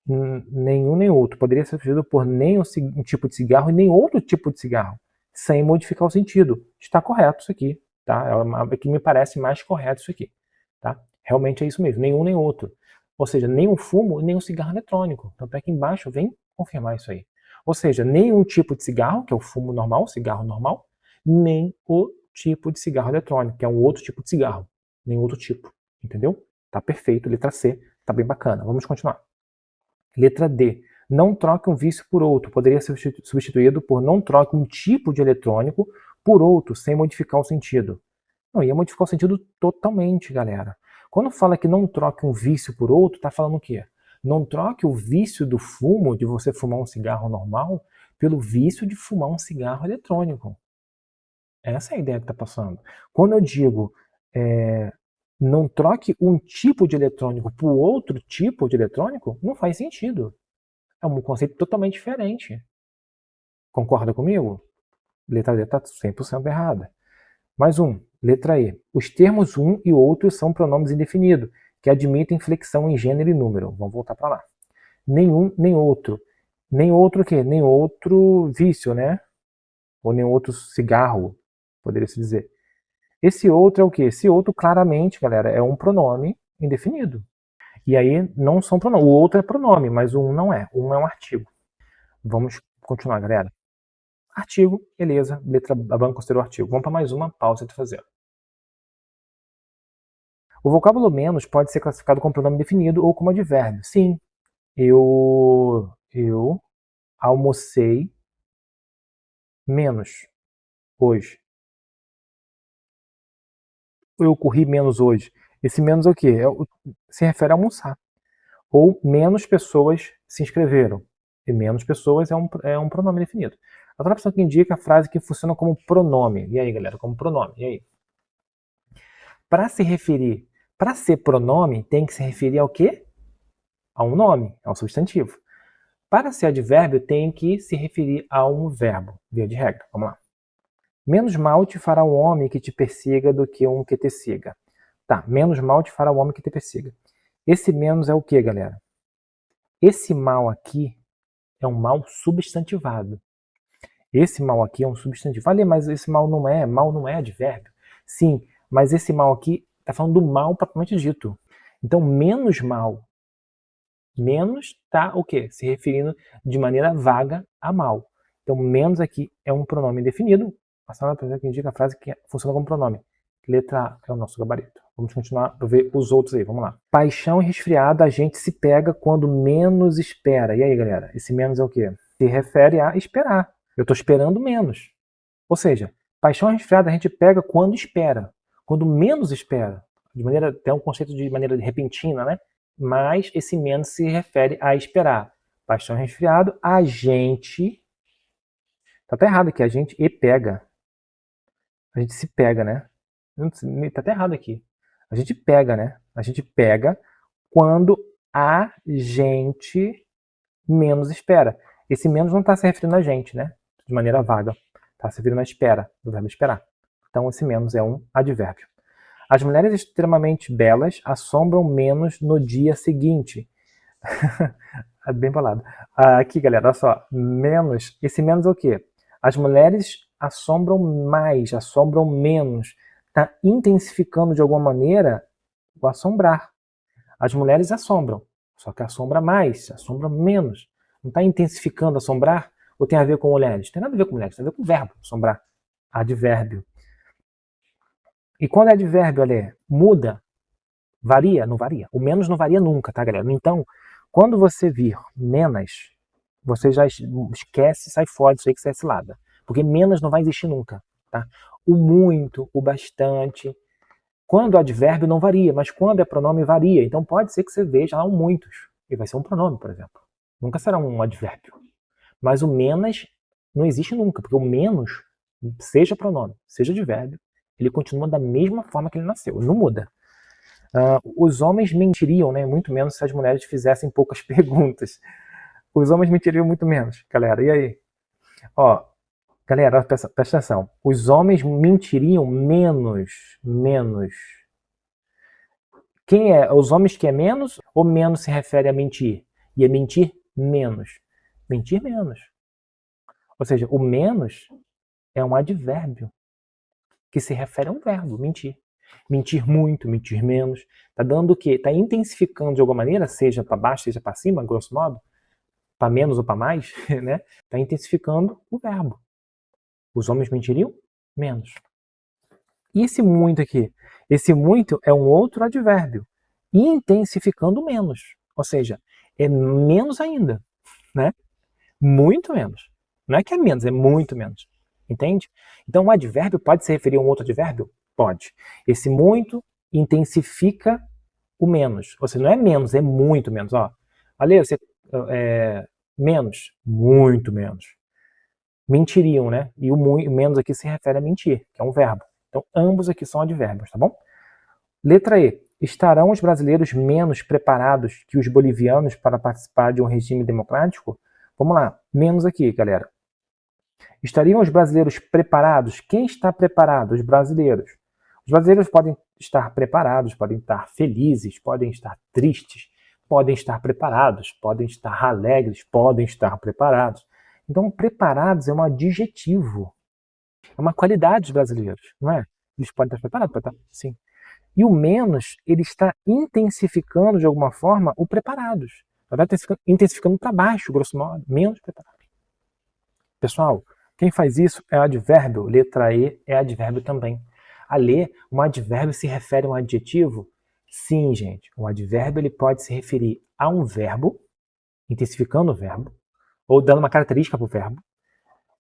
Nenhum nem outro. Poderia ser substituído por nem um tipo de cigarro e nem outro tipo de cigarro, sem modificar o sentido. Está correto isso aqui. Tá? É que me parece mais correto isso aqui. Tá? Realmente é isso mesmo. Nenhum nem outro. Ou seja, nem o fumo e nem o cigarro eletrônico. Então, aqui embaixo vem confirmar isso aí. Ou seja, nem um tipo de cigarro, que é o fumo normal, cigarro normal, nem o tipo de cigarro eletrônico, que é um outro tipo de cigarro. Nem outro tipo. Entendeu? Tá perfeito. Letra C. Tá bem bacana. Vamos continuar. Letra D. Não troque um vício por outro. Poderia ser substituído por não troque um tipo de eletrônico por outro, sem modificar o sentido. Não, ia modificar o sentido totalmente, galera. Quando fala que não troque um vício por outro, tá falando o quê? Não troque o vício do fumo, de você fumar um cigarro normal, pelo vício de fumar um cigarro eletrônico. Essa é a ideia que está passando. Quando eu digo não troque um tipo de eletrônico por outro tipo de eletrônico, não faz sentido. É um conceito totalmente diferente. Concorda comigo? Letra D está 100% errada. Mais um. Letra E. Os termos um e outro são pronomes indefinidos, que admitem flexão em gênero e número. Vamos voltar para lá. Nenhum, nem outro. Nem outro o quê? Nem outro vício, né? Ou nem outro cigarro, poderia se dizer. Esse outro é o quê? Esse outro, claramente, galera, é um pronome indefinido. E aí não são pronomes. O outro é pronome, mas o um não é. O um é um artigo. Vamos continuar, galera. Artigo, beleza. Letra A, banco considerou artigo. Vamos para mais uma pausa de fazer. O vocábulo menos pode ser classificado como pronome definido ou como advérbio. Sim, eu almocei menos hoje. eu corri menos hoje. Esse menos é o quê? Se refere a almoçar. Ou menos pessoas se inscreveram. E menos pessoas é um pronome definido. A outra opção que indica a frase que funciona como pronome. E aí, galera, como pronome. E aí? Para ser pronome, tem que se referir ao quê? A um nome, ao substantivo. Para ser advérbio, tem que se referir a um verbo, via de regra. Vamos lá. Menos mal te fará um homem que te persiga do que um que te siga. Tá, menos mal te fará um homem que te persiga. Esse menos é o que, galera? Esse mal aqui é um mal substantivado. Esse mal aqui é um substantivo. Falei, mas esse mal não é advérbio. Sim, mas esse mal aqui está falando do mal propriamente dito. Então, menos mal. Menos está o quê? Se referindo de maneira vaga a mal. Então, menos aqui é um pronome indefinido. Passando a que indica a frase que funciona como pronome. Letra A é o nosso gabarito. Vamos continuar para ver os outros aí. Vamos lá. Paixão e resfriado a gente se pega quando menos espera. E aí, galera? Esse menos é o quê? Se refere a esperar. Eu estou esperando menos. Ou seja, paixão e resfriado a gente pega quando espera. Quando menos espera. De maneira, tem um conceito de maneira repentina, né? Mas esse menos se refere a esperar. Paixão e resfriado, a gente... Tá até errado aqui, a gente e pega. A gente se pega, né? Tá até errado aqui. A gente pega, né? A gente pega quando a gente menos espera. Esse menos não está se referindo a gente, né? De maneira vaga. Está se referindo à espera, do verbo esperar. Então esse menos é um advérbio. As mulheres extremamente belas assombram menos no dia seguinte. Bem falado. Aqui, galera, olha só. Menos. Esse menos é o quê? As mulheres assombram mais, assombram menos. Está intensificando de alguma maneira o assombrar. As mulheres assombram, só que assombra mais, assombra menos. Não está intensificando assombrar? Ou tem a ver com mulheres? Tem nada a ver com mulheres, tem a ver com o verbo, assombrar. Advérbio. E quando é advérbio, olha, muda, varia? Não varia. O menos não varia nunca, tá, galera? Então, quando você vir menos, você já esquece, sai fora disso aí que você é cilada. Porque menos não vai existir nunca, tá? O muito, o bastante. Quando o advérbio não varia, mas quando é pronome varia. Então pode ser que você veja lá um muitos. E vai ser um pronome, por exemplo. Nunca será um advérbio. Mas o menos não existe nunca, porque o menos, seja pronome, seja advérbio, ele continua da mesma forma que ele nasceu, não muda. Os homens mentiriam, né, muito menos se as mulheres fizessem poucas perguntas. Os homens mentiriam muito menos, galera. E aí? Ó, galera, presta atenção. Os homens mentiriam menos. Quem é? Os homens que é menos ou menos se refere a mentir? E é mentir menos. Mentir menos. Ou seja, o menos é um advérbio que se refere a um verbo, mentir. Mentir muito, mentir menos. Tá dando o quê? Tá intensificando de alguma maneira, seja para baixo, seja para cima, grosso modo, para menos ou para mais, né? Tá intensificando o verbo. Os homens mentiriam menos. E esse muito aqui? Esse muito é um outro advérbio, intensificando menos. Ou seja, é menos ainda, né? Muito menos. Não é que é menos, é muito menos. Entende? Então, um advérbio pode se referir a um outro advérbio? Pode. Esse muito intensifica o menos. Ou seja, não é menos, é muito menos. Ó, Ale, você menos, muito menos. Mentiriam, né? E o menos aqui se refere a mentir, que é um verbo. Então, ambos aqui são advérbios, tá bom? Letra E. Estarão os brasileiros menos preparados que os bolivianos para participar de um regime democrático? Vamos lá, menos aqui, galera. Estariam os brasileiros preparados? Quem está preparado? Os brasileiros. Os brasileiros podem estar preparados, podem estar felizes, podem estar tristes, podem estar preparados, podem estar alegres, podem estar preparados. Então, preparados é um adjetivo. É uma qualidade dos brasileiros, não é? Eles podem estar preparados, podem estar, sim. E o menos, ele está intensificando de alguma forma o preparados. Está intensificando para baixo, grosso modo, menos preparados. Pessoal, quem faz isso é advérbio. Letra E é advérbio também. A ler, um advérbio se refere a um adjetivo? Sim, gente. Um advérbio ele pode se referir a um verbo, intensificando o verbo, ou dando uma característica para o verbo.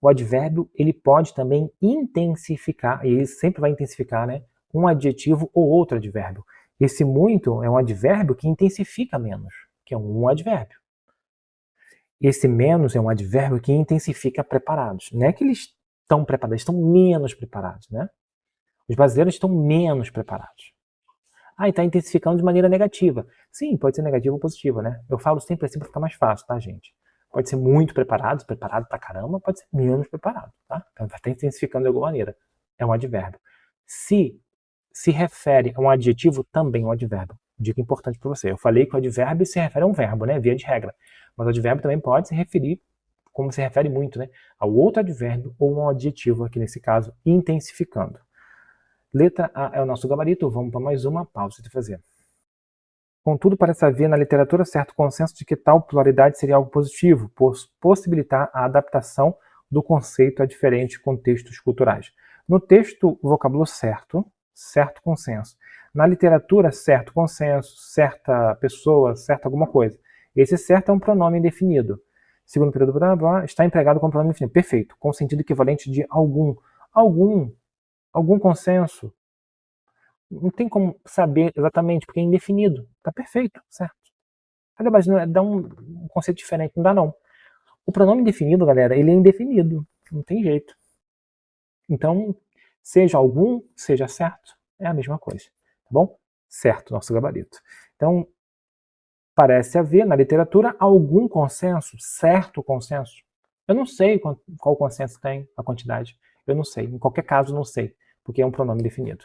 O advérbio ele pode também intensificar, e ele sempre vai intensificar, né, um adjetivo ou outro advérbio. Esse muito é um advérbio que intensifica menos, que é um advérbio. Esse menos é um advérbio que intensifica preparados. Não é que eles estão preparados, eles estão menos preparados, né? Os brasileiros estão menos preparados. Ah, e está intensificando de maneira negativa. Sim, pode ser negativa ou positiva, né? Eu falo sempre assim para ficar mais fácil, tá, gente? Pode ser muito preparado pra caramba, pode ser menos preparado, tá? Então vai estar intensificando de alguma maneira. É um advérbio. Se refere a um adjetivo, também é um advérbio. Dica importante para você. Eu falei que o advérbio se refere a um verbo, né? Via de regra. Mas o advérbio também pode se referir, como se refere muito, né? Ao outro advérbio ou um adjetivo, aqui nesse caso, intensificando. Letra A é o nosso gabarito. Vamos para mais uma pausa de fazer. Contudo, parece haver na literatura certo consenso de que tal pluralidade seria algo positivo, por possibilitar a adaptação do conceito a diferentes contextos culturais. No texto, o vocábulo certo, certo consenso. Na literatura, certo consenso, certa pessoa, certa alguma coisa. Esse certo é um pronome indefinido. Segundo período, blá, blá, está empregado como pronome indefinido. Perfeito. Com sentido equivalente de algum consenso. Não tem como saber exatamente, porque é indefinido. Tá perfeito, certo? Olha, mas dá um conceito diferente, não dá não. O pronome indefinido, galera, ele é indefinido. Não tem jeito. Então, seja algum, seja certo, é a mesma coisa. Tá bom? Certo, nosso gabarito. Então, parece haver na literatura algum consenso, certo consenso. Eu não sei qual consenso tem, a quantidade. Eu não sei. Em qualquer caso, não sei, porque é um pronome definido.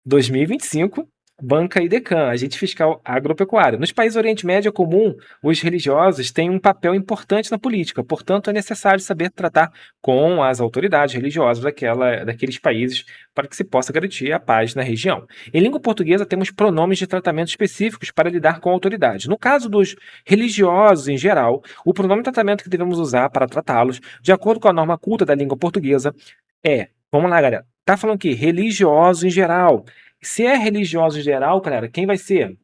2025, Banca e Decam, agente fiscal agropecuário. Nos países do Oriente Médio é comum os religiosos têm um papel importante na política, portanto é necessário saber tratar com as autoridades religiosas daqueles países para que se possa garantir a paz na região. Em língua portuguesa temos pronomes de tratamento específicos para lidar com a autoridade. No caso dos religiosos em geral, o pronome de tratamento que devemos usar para tratá-los, de acordo com a norma culta da língua portuguesa, vamos lá, galera. Tá falando aqui, religioso em geral. Se é religioso em geral, galera, quem vai ser?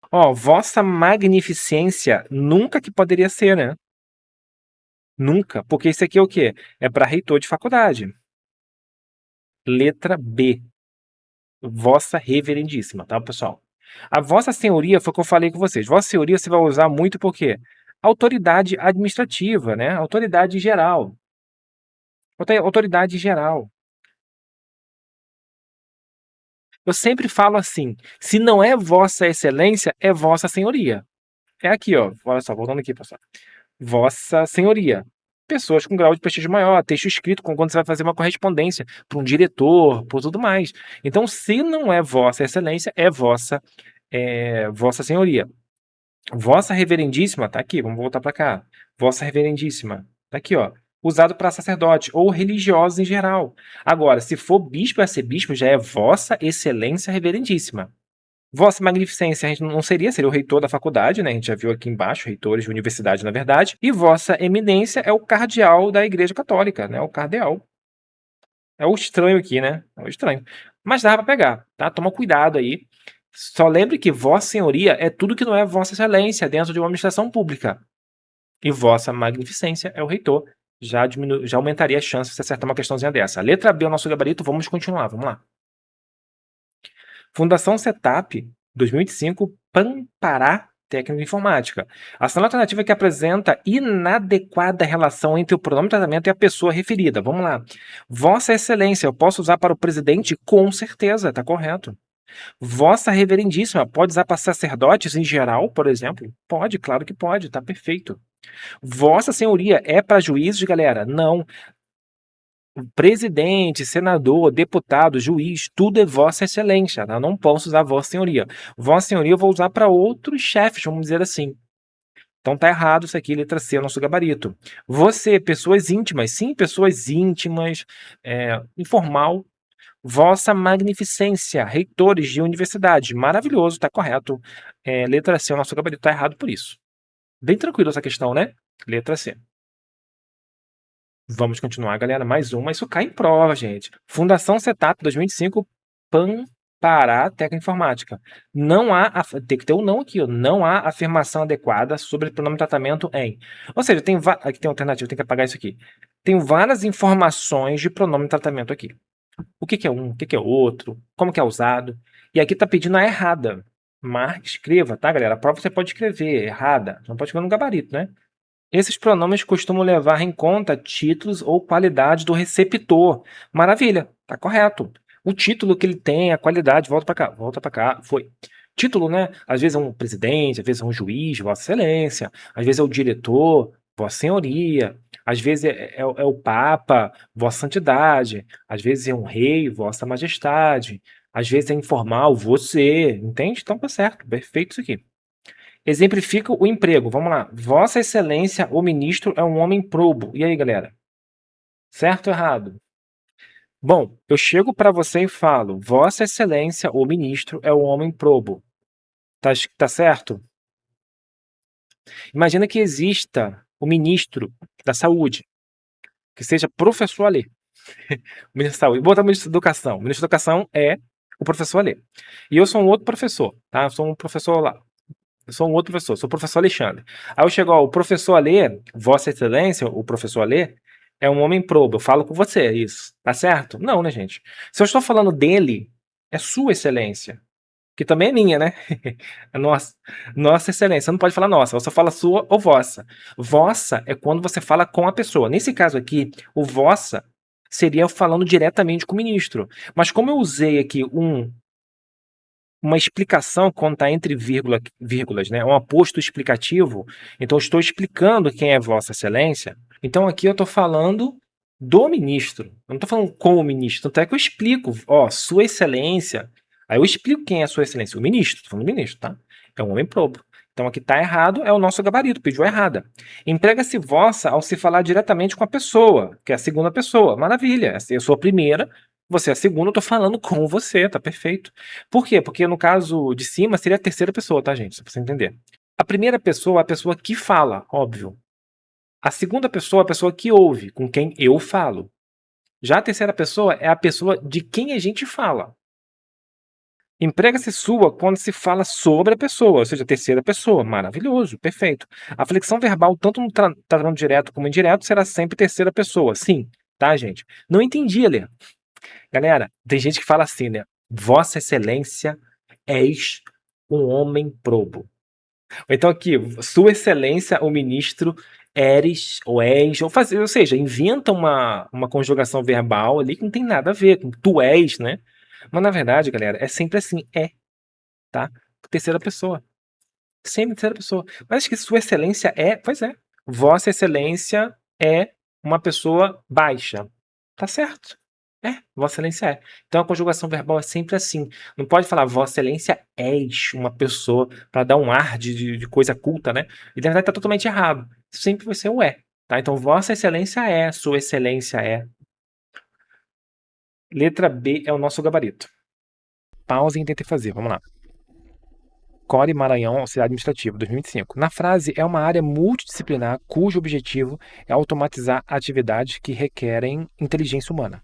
Ó, vossa magnificência, nunca que poderia ser, né? Nunca, porque isso aqui é o quê? É para reitor de faculdade. Letra B. Vossa reverendíssima, tá, pessoal? A vossa senhoria foi o que eu falei com vocês. Vossa senhoria você vai usar muito por quê? Autoridade administrativa, né? Autoridade geral. Autoridade geral. Eu sempre falo assim, se não é vossa excelência, é vossa senhoria. É aqui, ó, olha só, voltando aqui, pessoal. Vossa senhoria. Pessoas com grau de prestígio maior, texto escrito quando você vai fazer uma correspondência para um diretor, por tudo mais. Então, se não é vossa excelência, é vossa senhoria. Vossa reverendíssima, tá aqui, vamos voltar para cá. Vossa reverendíssima, tá aqui, ó. Usado para sacerdote ou religiosos em geral. Agora, se for bispo e arcebispo, já é vossa excelência reverendíssima. Vossa magnificência, a gente não seria o reitor da faculdade, né? A gente já viu aqui embaixo, reitores de universidade, na verdade. E vossa eminência é o cardeal da Igreja Católica, né? O cardeal. É o estranho aqui, né? É o estranho. Mas dá para pegar, tá? Toma cuidado aí. Só lembre que Vossa Senhoria é tudo que não é Vossa Excelência dentro de uma administração pública. E Vossa Magnificência é o reitor. Já aumentaria a chance de você acertar uma questãozinha dessa. A letra B é o nosso gabarito, vamos continuar, vamos lá. Fundação Setup, 2005, Pampará Técnico de Informática. Ação alternativa que apresenta inadequada relação entre o pronome de tratamento e a pessoa referida. Vamos lá. Vossa Excelência, eu posso usar para o presidente? Com certeza, está correto. Vossa Reverendíssima, pode usar para sacerdotes em geral, por exemplo? Pode, claro que pode, está perfeito. Vossa Senhoria, é para juízes, galera? Não. Presidente, senador, deputado, juiz, tudo é Vossa Excelência, tá? Não posso usar Vossa Senhoria. Vossa Senhoria eu vou usar para outros chefes, vamos dizer assim. Então tá errado isso aqui, letra C, é o nosso gabarito. Você, pessoas íntimas, sim, pessoas íntimas, informal. Vossa Magnificência, reitores de universidade, maravilhoso, tá correto. Letra C, o nosso gabarito, tá errado por isso. Bem tranquilo essa questão, né? Letra C. Vamos continuar, galera. Mais uma. Isso cai em prova, gente. Fundação Setup 2005, Pampará Técnica Informática. Não há... Tem que ter um não aqui, ó. Não há afirmação adequada sobre o pronome de tratamento em. Ou seja, aqui tem alternativa, tem que apagar isso aqui. Tem várias informações de pronome de tratamento aqui. o que que é um, o que que é outro, como que é usado. E aqui tá pedindo a errada. Mas escreva, tá, galera? A prova você pode escrever errada. Não pode escrever no gabarito, né? Esses pronomes costumam levar em conta títulos ou qualidade do receptor. Maravilha, tá correto. O título que ele tem, a qualidade, volta para cá, foi. Título, né? Às vezes é um presidente, às vezes é um juiz, Vossa Excelência, às vezes é o diretor, Vossa Senhoria, às vezes é o Papa, Vossa Santidade, às vezes é um rei, Vossa Majestade, às vezes é informal, você, entende? Então tá certo, perfeito isso aqui. Exemplifica o emprego. Vamos lá. Vossa Excelência, o ministro, é um homem probo. E aí, galera? Certo ou errado? Bom, eu chego para você e falo: Vossa Excelência, o ministro, é um homem probo. Tá certo? Imagina que exista o ministro da Saúde, que seja professor Alê. O ministro da Saúde. Vou botar o ministro da Educação. O ministro da Educação é o professor Alê. E eu sou um outro professor, tá? Eu sou um professor lá. Eu sou um outro professor, sou o professor Alexandre. Aí eu chego, ó, o professor Alê, Vossa Excelência, o professor Alê, é um homem probo. Eu falo com você, isso. Tá certo? Não, né, gente? Se eu estou falando dele, é Sua Excelência. Que também é minha, né? É nossa Excelência. Você não pode falar nossa, você fala sua ou vossa. Vossa é quando você fala com a pessoa. Nesse caso aqui, o vossa seria falando diretamente com o ministro. Mas como eu usei aqui uma explicação quando está entre vírgulas, né? Um aposto explicativo. Então, eu estou explicando quem é Vossa Excelência. Então, aqui eu estou falando do ministro. Eu não estou falando com o ministro. Tanto é que eu explico, ó, Sua Excelência. Aí eu explico quem é Sua Excelência. O ministro, estou falando do ministro, tá? É um homem probo. Então, aqui está errado, é o nosso gabarito, pediu errada. Emprega-se vossa ao se falar diretamente com a pessoa, que é a segunda pessoa. Maravilha, eu sou a primeira, você é a segunda, eu tô falando com você, tá perfeito. Por quê? Porque no caso de cima seria a terceira pessoa, tá, gente? Só pra você entender. A primeira pessoa é a pessoa que fala, óbvio. A segunda pessoa é a pessoa que ouve, com quem eu falo. Já a terceira pessoa é a pessoa de quem a gente fala. Emprega-se sua quando se fala sobre a pessoa, ou seja, a terceira pessoa. Maravilhoso, perfeito. A flexão verbal, tanto no tratando direto como indireto, será sempre terceira pessoa. Sim, tá, gente? Não entendi, Lê. Galera, tem gente que fala assim, né? Vossa Excelência és um homem probo. Ou então aqui, Sua Excelência, o ministro, eres ou és, ou seja, inventa uma conjugação verbal ali que não tem nada a ver com tu és, né? Mas na verdade, galera, é sempre assim, tá? Terceira pessoa. Sempre terceira pessoa. Mas acho que Sua Excelência pois é. Vossa Excelência é uma pessoa baixa. Tá certo. Vossa Excelência é. Então a conjugação verbal é sempre assim. Não pode falar Vossa Excelência és uma pessoa para dar um ar de coisa culta, né? E na verdade tá totalmente errado. Sempre vai ser o é. Tá? Então Vossa Excelência é, Sua Excelência é. Letra B é o nosso gabarito. Pause e tente fazer. Vamos lá. Core Maranhão, Auxiliar Administrativo, 2025. Na frase, é uma área multidisciplinar cujo objetivo é automatizar atividades que requerem inteligência humana.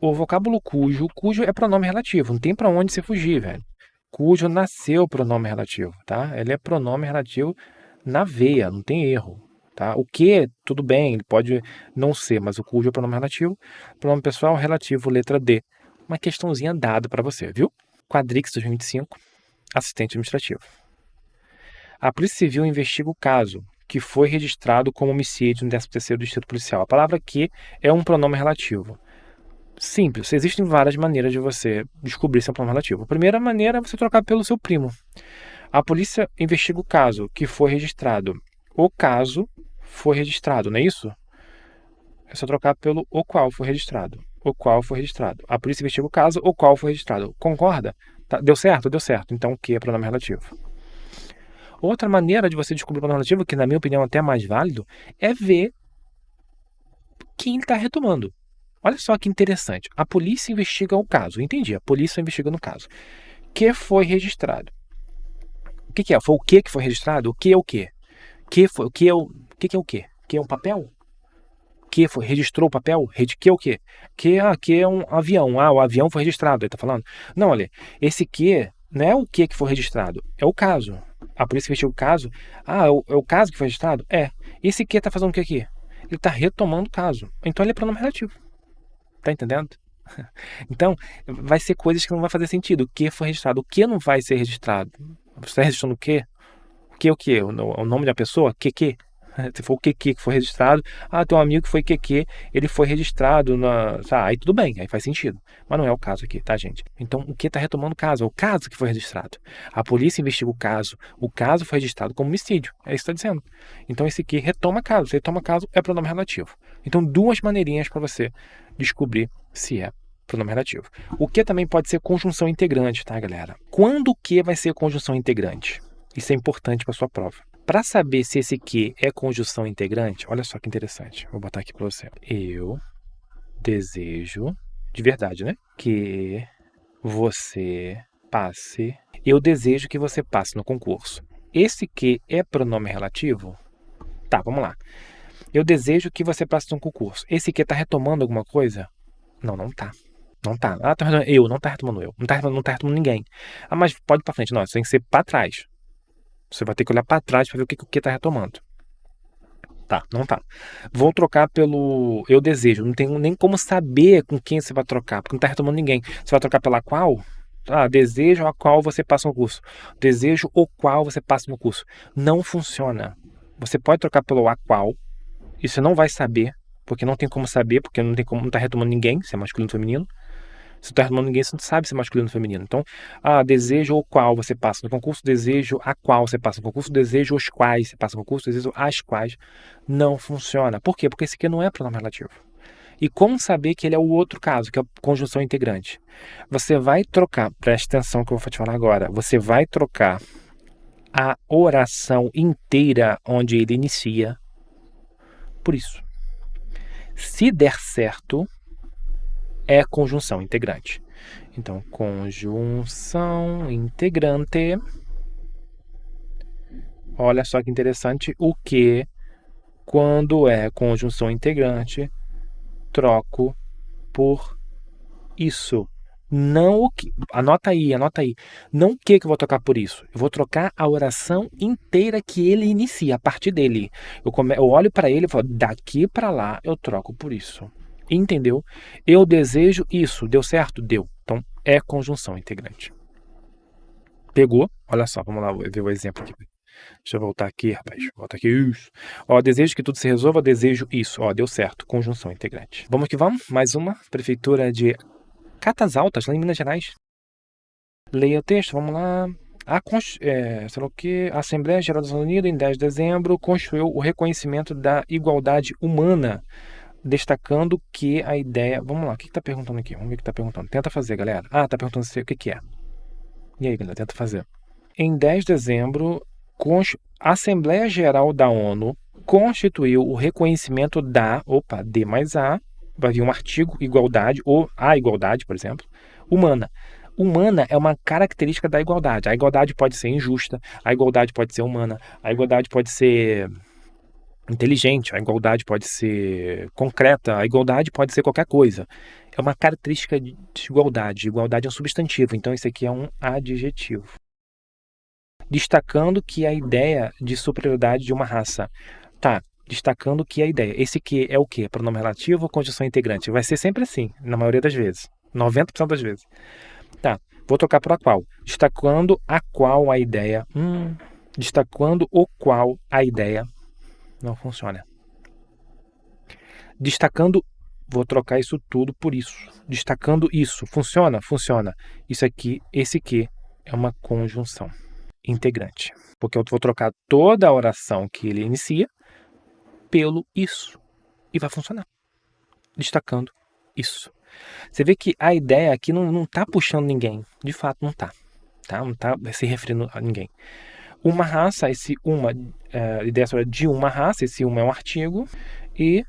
O vocábulo cujo é pronome relativo, não tem pra onde você fugir, velho. Cujo nasceu pronome relativo, tá? Ele é pronome relativo na veia, não tem erro, tá? O que, tudo bem, ele pode não ser, mas o cujo é pronome relativo. Pronome pessoal relativo, letra D. Uma questãozinha dada pra você, viu? Quadrix 2025, assistente administrativo. A Polícia Civil investiga o caso, que foi registrado como homicídio no 13º Distrito Policial. A palavra que é um pronome relativo. Simples, existem várias maneiras de você descobrir se é um pronome relativo. A primeira maneira é você trocar pelo seu primo. A polícia investiga o caso que foi registrado. O caso foi registrado, não é isso? É só trocar pelo o qual foi registrado. O qual foi registrado. A polícia investiga o caso, o qual foi registrado. Concorda? Tá, deu certo? Deu certo. Então o que é pronome relativo? Outra maneira de você descobrir o pronome relativo, que na minha opinião é até mais válido, é ver quem está retomando. Olha só que interessante. A polícia investiga o caso. Entendi. A polícia investiga no caso. Que foi registrado. O que é? Foi o que foi registrado? O que é o quê? O que é o quê? Que é um papel? Que foi? Registrou o papel? Que é o quê? Que é um avião. Ah, o avião foi registrado. Ele tá falando? Não, olha. Esse que não é o que foi registrado. É o caso. A polícia investiga o caso. Ah, é o caso que foi registrado? É. Esse que tá fazendo o que aqui? Ele tá retomando o caso. Então ele é pronome relativo. Tá entendendo? Então, vai ser coisas que não vai fazer sentido. O que foi registrado? O que não vai ser registrado? Você está registrando o quê? O quê? O nome da pessoa? Que? Se for o que foi registrado, tem um amigo que foi que ele foi registrado na. Aí tudo bem, aí faz sentido. Mas não é o caso aqui, tá, gente? Então, o que está retomando o caso? É o caso que foi registrado. A polícia investiga o caso foi registrado como homicídio. É isso que está dizendo. Então, esse que retoma caso. Se retoma caso, é pronome relativo. Então, duas maneirinhas para você descobrir se é pronome relativo. O que também pode ser conjunção integrante, tá, galera? Quando o que vai ser conjunção integrante? Isso é importante para sua prova. Para saber se esse que é conjunção integrante, olha só que interessante. Vou botar aqui para você. Eu desejo, de verdade, né? Que você passe. Eu desejo que você passe no concurso. Esse que é pronome relativo? Tá, vamos lá. Eu desejo que você passe no concurso. Esse que tá retomando alguma coisa? Não tá. Não tá. Tá retomando eu, não tá retomando eu. Não tá retomando ninguém. Mas pode ir pra frente. Não, isso tem que ser pra trás. Você vai ter que olhar para trás para ver o que está retomando. Tá, não tá. Vou trocar pelo eu desejo. Não tenho nem como saber com quem você vai trocar, porque não está retomando ninguém. Você vai trocar pela qual? Desejo a qual você passa no curso. Desejo o qual você passa no curso. Não funciona. Você pode trocar pelo a qual, e você não vai saber, porque não tem como saber, porque não está retomando ninguém, se é masculino ou feminino. Se não está retomando ninguém, você não sabe se é masculino ou feminino. Então, desejo o qual você passa no concurso, desejo a qual você passa no concurso, desejo os quais você passa no concurso, desejo as quais. Não funciona. Por quê? Porque esse aqui não é pronome relativo. E como saber que ele é o outro caso, que é a conjunção integrante? Você vai trocar, preste atenção que eu vou te falar agora, você vai trocar a oração inteira onde ele inicia por isso. Se der certo, é conjunção integrante. Então, conjunção integrante. Olha só que interessante. O que, quando é conjunção integrante, troco por isso. Não o que. Anota aí. Não o que eu vou trocar por isso. Eu vou trocar a oração inteira que ele inicia, a partir dele. Eu olho para ele e falo, daqui para lá eu troco por isso. Entendeu? Eu desejo isso. Deu certo? Deu. Então, é conjunção integrante. Pegou? Olha só, vamos lá ver o exemplo aqui. Deixa eu voltar aqui, rapaz. Volta aqui. Isso. Desejo que tudo se resolva. Desejo isso. Deu certo. Conjunção integrante. Vamos que vamos. Mais uma. Prefeitura de Catas Altas, lá em Minas Gerais. Leia o texto. Vamos lá. A Assembleia Geral da Unidas, em 10 de dezembro, construiu o reconhecimento da igualdade humana, destacando que a ideia... Vamos lá, o que está perguntando aqui? Vamos ver o que está perguntando. Tenta fazer, galera. Está perguntando o que é. E aí, galera, tenta fazer. Em 10 de dezembro, a Assembleia Geral da ONU constituiu o reconhecimento da... D mais A, vai vir um artigo, igualdade, ou a igualdade, por exemplo, humana. Humana é uma característica da igualdade. A igualdade pode ser injusta, a igualdade pode ser humana, a igualdade pode ser inteligente, a igualdade pode ser concreta, a igualdade pode ser qualquer coisa. É uma característica de igualdade. Igualdade é um substantivo, então esse aqui é um adjetivo. Destacando que a ideia de superioridade de uma raça. Destacando que a ideia. Esse que é o quê? Pronome relativo ou conjunção integrante? Vai ser sempre assim, na maioria das vezes. 90% das vezes. Vou trocar por a qual. Destacando a qual a ideia. Destacando o qual a ideia. Não funciona. Destacando, vou trocar isso tudo por isso. Destacando isso. Funciona? Funciona. Isso aqui, esse que é uma conjunção integrante. Porque eu vou trocar toda a oração que ele inicia pelo isso. E vai funcionar. Destacando isso. Você vê que a ideia aqui não está puxando ninguém. De fato, não está. Não está se referindo a ninguém. Uma raça, esse uma, ideia de uma raça, esse uma é um artigo, e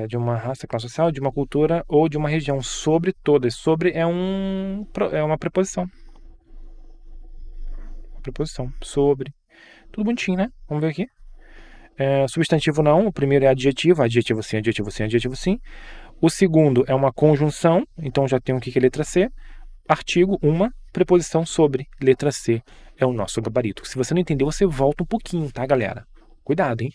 de uma raça, classe social, de uma cultura ou de uma região, sobre todas. Sobre é uma preposição. Uma preposição. Sobre. Tudo bonitinho, né? Vamos ver aqui. Substantivo não, o primeiro é adjetivo, adjetivo sim, adjetivo sim, adjetivo sim. O segundo é uma conjunção, então já tem o que é letra C. Artigo, uma, preposição sobre, letra C é o nosso gabarito. Se você não entendeu, você volta um pouquinho, tá, galera? Cuidado, hein?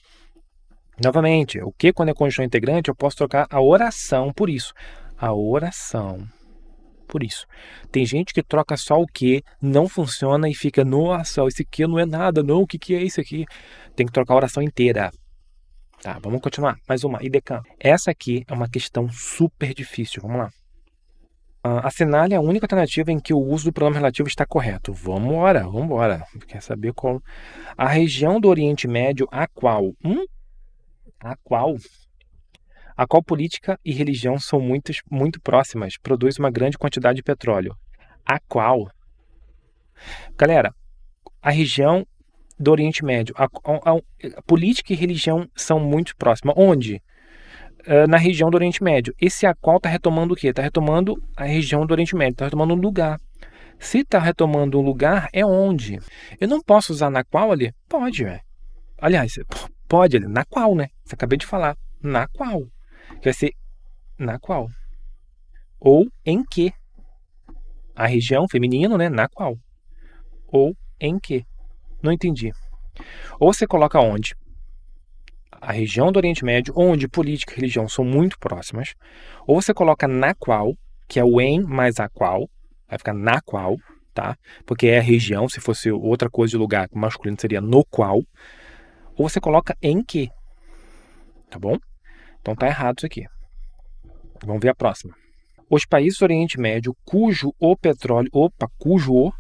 Novamente, o que quando é conjunção integrante, eu posso trocar a oração por isso. a oração. Por isso, tem gente que troca só o que, não funciona e fica, nossa, esse que não é nada, não, o que é isso aqui? Tem que trocar a oração inteira. Tá, vamos continuar. Mais uma, IDECAM. Essa aqui é uma questão super difícil, vamos lá. Assinale a única alternativa em que o uso do pronome relativo está correto. Vambora. Quer saber qual? A região do Oriente Médio, a qual? A qual? A qual política e religião são muito próximas, produz uma grande quantidade de petróleo. A qual? Galera, a região do Oriente Médio, a política e religião são muito próximas. Onde? Na região do Oriente Médio. Esse a qual está retomando o quê? Está retomando a região do Oriente Médio, está retomando um lugar. Se está retomando um lugar, é onde? Eu não posso usar na qual ali? Pode, velho. Aliás, pode ali, na qual, né? Você acabei de falar. Na qual. Vai ser na qual. Ou em que. A região feminino, né? Na qual. Ou em que. Não entendi. Ou você coloca onde? A região do Oriente Médio, onde política e religião são muito próximas. Ou você coloca na qual, que é o em mais a qual. Vai ficar na qual, tá? Porque é a região, se fosse outra coisa de lugar masculino seria no qual. Ou você coloca em que. Tá bom? Então tá errado isso aqui. Vamos ver a próxima. Os países do Oriente Médio, cujo o petróleo... Opa, cujo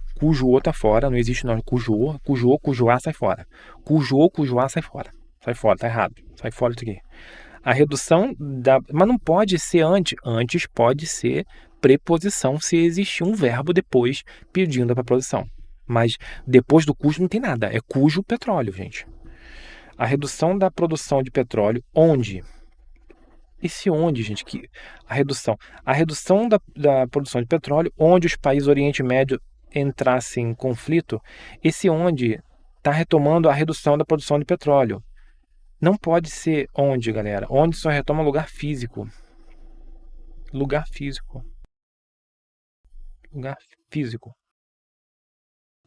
o tá fora, não existe não. Cujo a sai fora. Cujo a sai fora. Sai fora, tá errado. Sai fora isso aqui. A redução da... Mas não pode ser antes. Antes pode ser preposição se existir um verbo depois pedindo a preposição. Mas depois do cujo não tem nada. É cujo petróleo, gente. A redução da produção de petróleo, onde? Esse onde, gente? A redução da produção de petróleo, onde os países do Oriente Médio entrassem em conflito, esse onde está retomando a redução da produção de petróleo. Não pode ser onde, galera. Onde só retoma lugar físico. Lugar físico.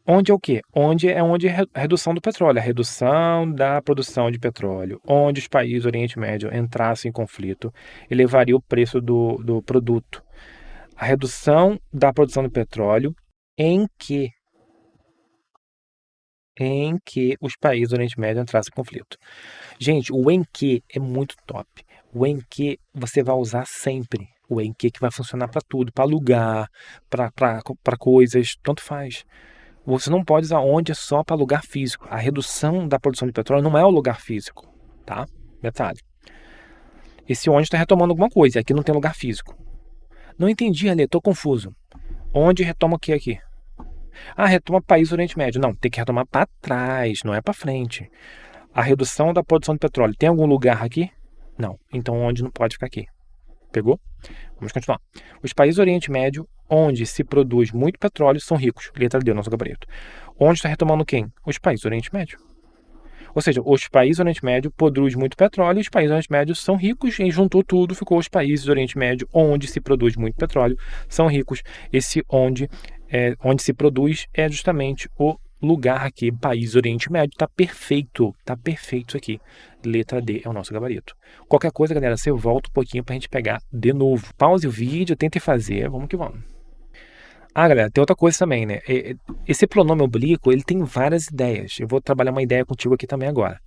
Onde é o quê? Onde é a redução do petróleo, a redução da produção de petróleo. Onde os países do Oriente Médio entrassem em conflito, elevaria o preço do produto. A redução da produção de petróleo em que os países do Oriente Médio entrassem em conflito. Gente, o em que é muito top. O em que você vai usar sempre. O em que vai funcionar para tudo, para lugar, para coisas, tanto faz. Você não pode usar onde só para lugar físico. A redução da produção de petróleo não é o lugar físico, tá? Detalhe. Esse onde está retomando alguma coisa, aqui não tem lugar físico. Não entendi, Ale, tô confuso. Onde retoma o que aqui? Retoma país do Oriente Médio. Não, tem que retomar para trás, não é para frente. A redução da produção de petróleo, tem algum lugar aqui? Não, então onde não pode ficar aqui. Pegou? Vamos continuar. Os países do Oriente Médio, onde se produz muito petróleo, são ricos. Letra D, nosso gabarito. Onde está retomando quem? Os países do Oriente Médio. Ou seja, os países do Oriente Médio produzem muito petróleo e os países do Oriente Médio são ricos e juntou tudo, ficou os países do Oriente Médio, onde se produz muito petróleo, são ricos. Esse onde se produz é justamente o lugar aqui, país do Oriente Médio, tá perfeito aqui. Letra D é o nosso gabarito. Qualquer coisa, galera, você volta um pouquinho pra gente pegar de novo. Pause o vídeo, tente fazer, vamos que vamos. Galera, tem outra coisa também, né? Esse pronome oblíquo, ele tem várias ideias. Eu vou trabalhar uma ideia contigo aqui também agora.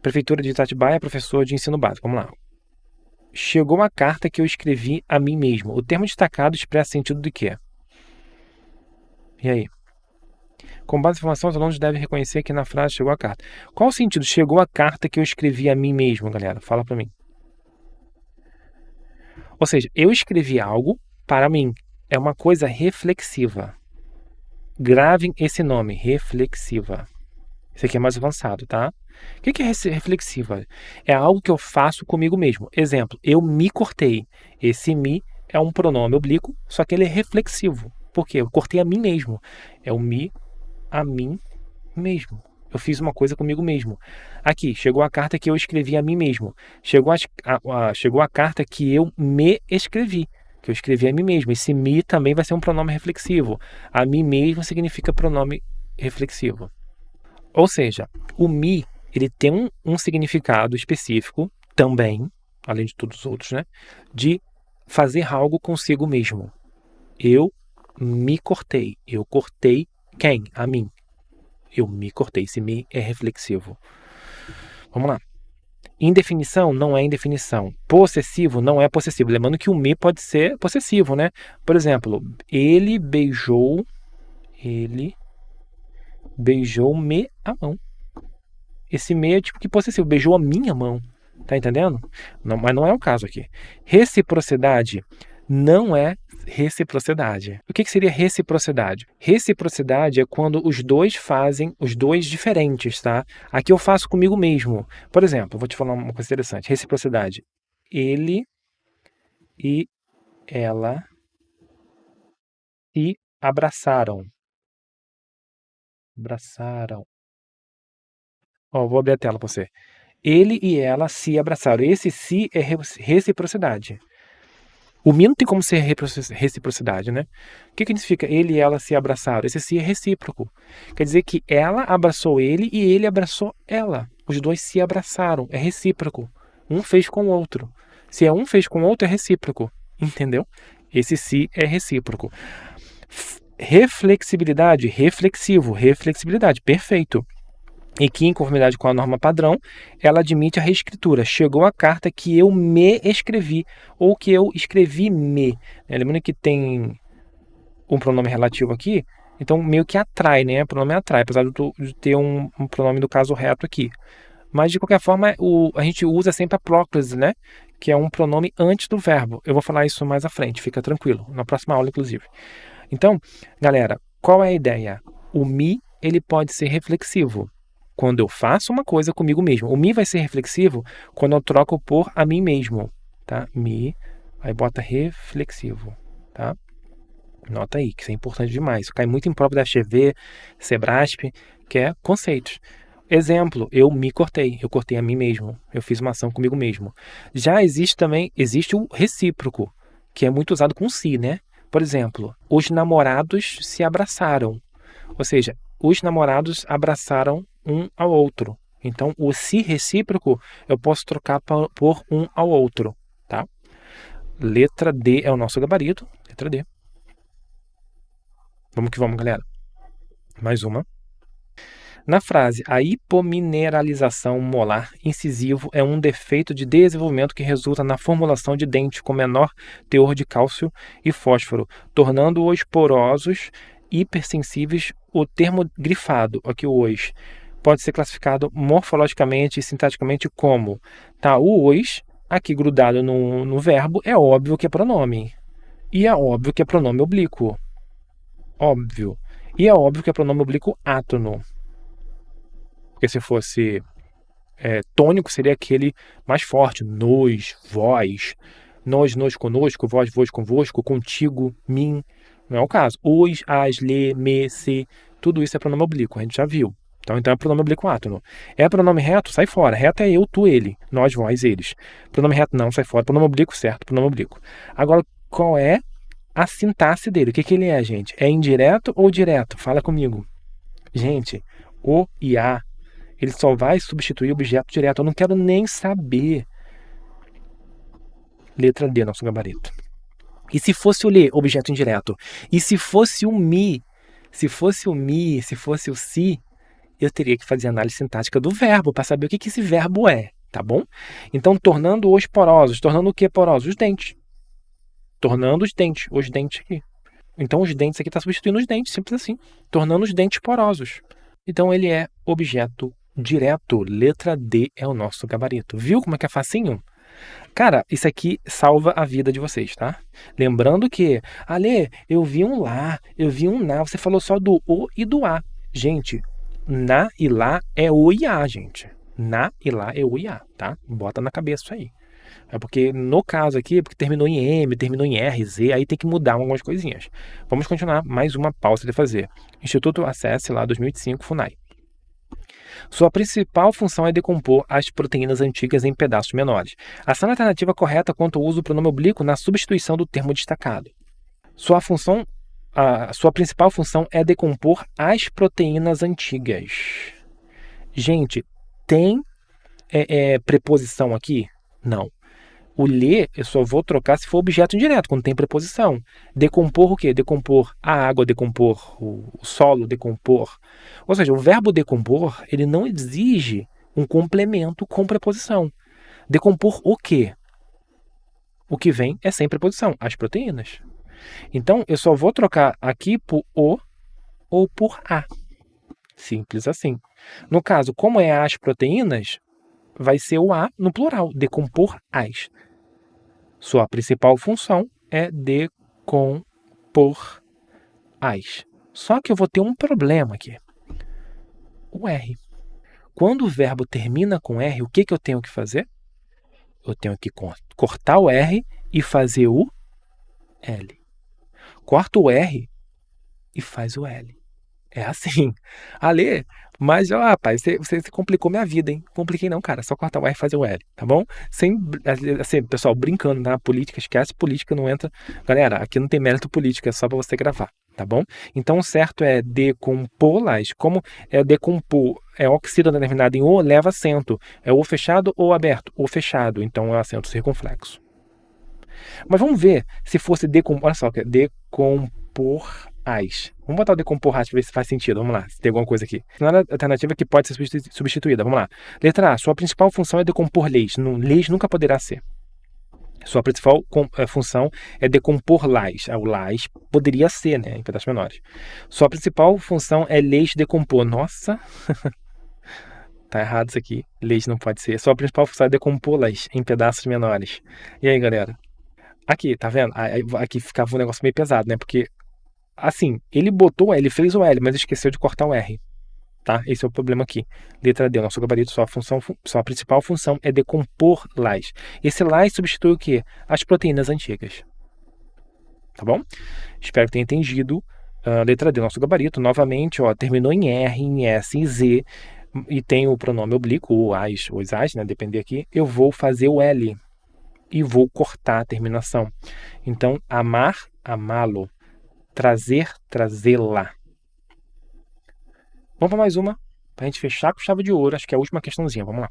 Prefeitura de Itatibaia, professor de ensino básico. Vamos lá. Chegou uma carta que eu escrevi a mim mesmo. O termo destacado expressa sentido de quê? E aí? Com base na informação, os alunos devem reconhecer que na frase chegou a carta. Qual o sentido? Chegou a carta que eu escrevi a mim mesmo, galera? Fala pra mim. Ou seja, eu escrevi algo para mim. É uma coisa reflexiva. Gravem esse nome, reflexiva. Esse aqui é mais avançado, tá? O que é reflexiva? É algo que eu faço comigo mesmo. Exemplo, eu me cortei. Esse me é um pronome oblíquo, só que ele é reflexivo. Por quê? Eu cortei a mim mesmo. É o me a mim mesmo. Eu fiz uma coisa comigo mesmo. Aqui, chegou a carta que eu escrevi a mim mesmo. Chegou a carta que eu me escrevi. Que eu escrevi a mim mesmo. Esse me também vai ser um pronome reflexivo. A mim mesmo significa pronome reflexivo. Ou seja, o me, ele tem um significado específico também, além de todos os outros, né? De fazer algo consigo mesmo. Eu me cortei. Eu cortei quem? A mim. Eu me cortei. Esse me é reflexivo. Vamos lá. Indefinição não é indefinição. Possessivo não é possessivo. Lembrando que o me pode ser possessivo, né? Por exemplo, ele beijou-me a mão. Esse me é tipo que possessivo. Beijou a minha mão. Tá entendendo? Não, mas não é o caso aqui. Reciprocidade não é reciprocidade. O que seria reciprocidade? Reciprocidade é quando os dois fazem, os dois diferentes, tá? Aqui eu faço comigo mesmo. Por exemplo, vou te falar uma coisa interessante. Reciprocidade. Ele e ela se abraçaram. Abraçaram. Ó, vou abrir a tela pra você. Ele e ela se abraçaram. Esse se é reciprocidade. O mi não tem como ser reciprocidade, né? O que significa ele e ela se abraçaram? Esse se é recíproco. Quer dizer que ela abraçou ele e ele abraçou ela. Os dois se abraçaram. É recíproco. Um fez com o outro. Se é um fez com o outro, é recíproco. Entendeu? Esse se é recíproco. Reflexibilidade, reflexivo, reflexibilidade, perfeito. E que, em conformidade com a norma padrão, ela admite a reescritura. Chegou a carta que eu me escrevi, ou que eu escrevi me. Lembrando que tem um pronome relativo aqui, então meio que atrai, né? O pronome atrai, apesar de ter um pronome do caso reto aqui. Mas, de qualquer forma, a gente usa sempre a próclise, né? Que é um pronome antes do verbo. Eu vou falar isso mais à frente, fica tranquilo, na próxima aula, inclusive. Então, galera, qual é a ideia? O me, ele pode ser reflexivo quando eu faço uma coisa comigo mesmo. O me vai ser reflexivo quando eu troco por a mim mesmo, tá? Me, aí bota reflexivo, tá? Nota aí, que isso é importante demais. Isso cai muito em prova da FGV, Sebrasp, que é conceitos. Exemplo, eu me cortei, eu cortei a mim mesmo, eu fiz uma ação comigo mesmo. Já existe o recíproco, que é muito usado com si, né? Por exemplo, os namorados se abraçaram. Ou seja, os namorados abraçaram um ao outro. Então, o se recíproco eu posso trocar por um ao outro, tá? Letra D é o nosso gabarito. Letra D. Vamos que vamos, galera. Mais uma. Na frase, a hipomineralização molar incisivo é um defeito de desenvolvimento que resulta na formulação de dentes com menor teor de cálcio e fósforo, tornando-os porosos, hipersensíveis. O termo grifado, aqui o os, pode ser classificado morfologicamente e sintaticamente como, tá? O os, aqui grudado no verbo, é óbvio que é pronome. E é óbvio que é pronome oblíquo. Óbvio. E é óbvio que é pronome oblíquo átono. Porque se fosse tônico, seria aquele mais forte. Nos, vós. Nós, conosco. Vós, convosco. Contigo, mim. Não é o caso. Os, as, lhe, me, se. Tudo isso é pronome oblíquo. A gente já viu. Então é pronome oblíquo átono. É pronome reto? Sai fora. Reto é eu, tu, ele. Nós, vós, eles. Pronome reto não, sai fora. Pronome oblíquo, certo. Pronome oblíquo. Agora, qual é a sintaxe dele? O que ele é, gente? É indireto ou direto? Fala comigo. Gente, o e a, ele só vai substituir objeto direto. Eu não quero nem saber. Letra D, nosso gabarito. E se fosse o lhe, objeto indireto? E se fosse o mi? Se fosse o mi, se fosse o si, eu teria que fazer análise sintática do verbo para saber o que esse verbo é, tá bom? Então, tornando-os porosos. Tornando o que porosos? Os dentes. Tornando os dentes aqui. Então, os dentes aqui está substituindo os dentes, simples assim. Tornando os dentes porosos. Então, ele é objeto direto. Letra D é o nosso gabarito. Viu como é que é facinho? Cara, isso aqui salva a vida de vocês, tá? Lembrando que, Ale, eu vi um lá, eu vi um na. Você falou só do o e do a. Gente, na e lá é o e a, gente. Na e lá é o e a, tá? Bota na cabeça isso aí. É porque, no caso aqui, porque terminou em M, terminou em R, Z, aí tem que mudar algumas coisinhas. Vamos continuar, mais uma pausa de fazer. Instituto Acesse lá, 2005, FUNAI. Sua principal função é decompor as proteínas antigas em pedaços menores. Ação alternativa correta quanto ao uso do pronome oblíquo na substituição do termo destacado. Sua principal função é decompor as proteínas antigas. Gente, tem preposição aqui? Não. O ler, eu só vou trocar se for objeto indireto, quando tem preposição. Decompor o quê? Decompor a água, decompor o solo, decompor. Ou seja, o verbo decompor, ele não exige um complemento com preposição. Decompor o quê? O que vem é sem preposição, as proteínas. Então, eu só vou trocar aqui por o ou por a. Simples assim. No caso, como é as proteínas, vai ser o a no plural, decompor as. Sua principal função é decompor as. Só que eu vou ter um problema aqui. O R. Quando o verbo termina com R, o que eu tenho que fazer? Eu tenho que cortar o R e fazer o L. Corta o R e faz o L. É assim. Alê, mas, ó, rapaz, você complicou minha vida, hein? Compliquei não, cara. Só cortar o R e fazer o L, tá bom? Sem, assim, pessoal, brincando na política, esquece política, não entra. Galera, aqui não tem mérito político, é só pra você gravar, tá bom? Então, o certo é decompô-las. Como é decompor, é oxídoro terminado em O, leva acento. É O fechado ou aberto? O fechado, então é acento circunflexo. Mas vamos ver se fosse decompor. Olha só, decompor as. Vamos botar o decompor as para ver se faz sentido. Vamos lá, se tem alguma coisa aqui. Não é alternativa que pode ser substituída. Vamos lá. Letra A. Sua principal função é decompor leis. Leis nunca poderá ser. Sua principal função é decompor lás. O lás poderia ser, né, em pedaços menores. Sua principal função é leis decompor. Nossa, tá errado isso aqui. Leis não pode ser. Sua principal função é decompô-las em pedaços menores. E aí, galera? Aqui, tá vendo? Aqui ficava um negócio meio pesado, né? Porque, assim, ele botou o L, ele fez o L, mas esqueceu de cortar o R. Tá? Esse é o problema aqui. Letra D, nosso gabarito, sua principal função é decompor lás. Esse lás substitui o quê? As proteínas antigas. Tá bom? Espero que tenha entendido. Letra D, nosso gabarito, novamente, ó, terminou em R, em S, em Z, e tem o pronome oblíquo, ou as, né? Depender aqui. Eu vou fazer o L. E vou cortar a terminação. Então, amar, amá-lo. Trazer, trazê-la. Vamos para mais uma, para a gente fechar com chave de ouro. Acho que é a última questãozinha. Vamos lá.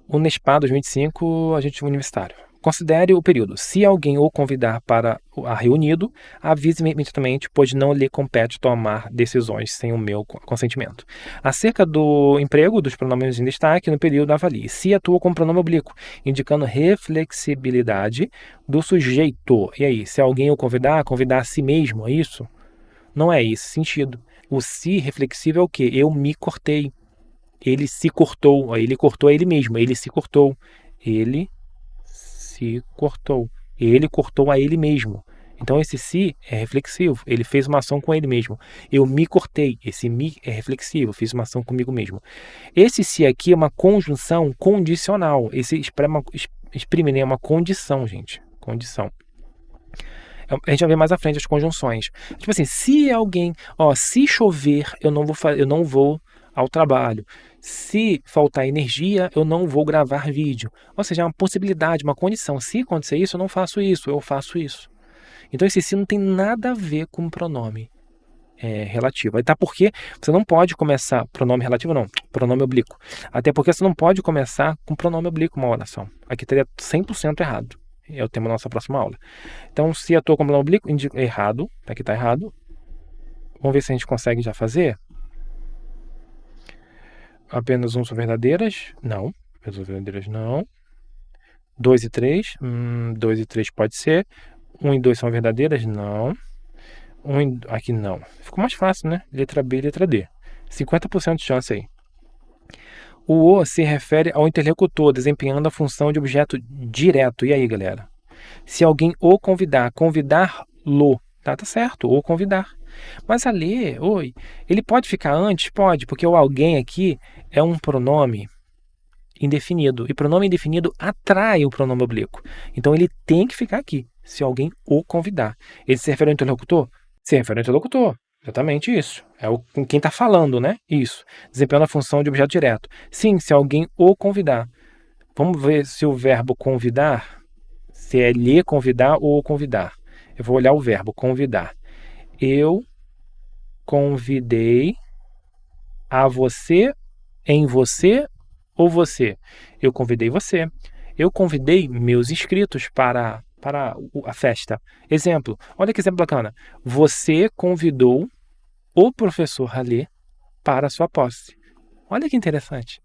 Unespa 2025, agente universitário. Considere o período. Se alguém o convidar para a reunido, avise-me imediatamente, pois não lhe compete tomar decisões sem o meu consentimento. Acerca do emprego dos pronomes em destaque, no período avalie. Se atua com pronome oblíquo, indicando reflexibilidade do sujeito. E aí, se alguém o convidar a si mesmo, é isso? Não é esse sentido. O se reflexivo é o quê? Eu me cortei. Ele se cortou. Ele cortou a ele mesmo. Ele se cortou. Ele se cortou. Ele cortou a ele mesmo. Então esse se é reflexivo. Ele fez uma ação com ele mesmo. Eu me cortei. Esse me é reflexivo. Fiz uma ação comigo mesmo. Esse se aqui é uma conjunção condicional. Esse exprime é uma condição, gente. Condição. A gente vai ver mais à frente as conjunções. Tipo assim, se alguém, se chover, eu não vou ao trabalho. Se faltar energia, eu não vou gravar vídeo. Ou seja, é uma possibilidade, uma condição. Se acontecer isso, eu não faço isso, eu faço isso. Então esse se não tem nada a ver com pronome relativo. Até porque você não pode começar, pronome relativo não, pronome oblíquo. Até porque você não pode começar com pronome oblíquo uma oração. Aqui teria 100% errado. É o tema da nossa próxima aula. Então, se atua com pronome oblíquo, errado. Aqui está errado. Vamos ver se a gente consegue já fazer. Apenas um são verdadeiras? Não. Apenas um verdadeiras, não. 2 e 3? 2 e 3 pode ser. 1 e 2 são verdadeiras? Não. Aqui não. Ficou mais fácil, né? Letra B e letra D. 50% de chance aí. O O se refere ao interlocutor, desempenhando a função de objeto direto. E aí, galera? Se alguém o convidar, convidar-lo, tá certo, ou convidar. Mas ali, ele pode ficar antes? Pode, porque o alguém aqui é um pronome indefinido. E pronome indefinido atrai o pronome oblíquo. Então ele tem que ficar aqui, se alguém o convidar. Ele se refere ao interlocutor? Se refere ao interlocutor. Exatamente isso. É com quem está falando, né? Isso. Desempenhando a função de objeto direto. Sim, se alguém o convidar. Vamos ver se o verbo convidar, se é lhe convidar ou convidar. Eu vou olhar o verbo convidar. Eu convidei a você, em você ou você. Eu convidei você. Eu convidei meus inscritos para a festa. Exemplo, olha que exemplo bacana. Você convidou o professor Ralê para a sua posse. Olha que interessante.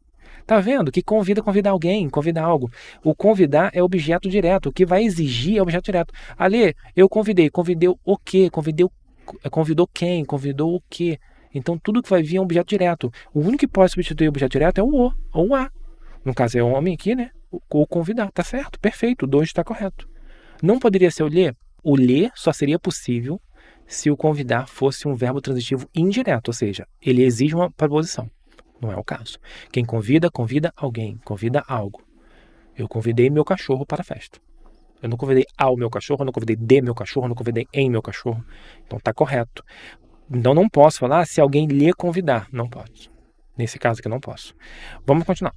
Tá vendo? Que convida alguém, convida algo. O convidar é objeto direto. O que vai exigir é objeto direto. Alê, eu convidei o quê? Convidou quem? Convidou o quê? Então tudo que vai vir é um objeto direto. O único que pode substituir o objeto direto é o ou o a. No caso é o homem aqui, né? O convidar. Tá certo, perfeito. O 2 está correto. Não poderia ser o lê? O lê só seria possível se o convidar fosse um verbo transitivo indireto, ou seja, ele exige uma preposição. Não é o caso. Quem convida, convida alguém, convida algo. Eu convidei meu cachorro para a festa. Eu não convidei ao meu cachorro, eu não convidei de meu cachorro, eu não convidei em meu cachorro. Então tá correto. Então não posso falar se alguém lhe convidar. Não pode. Nesse caso aqui não posso. Vamos continuar.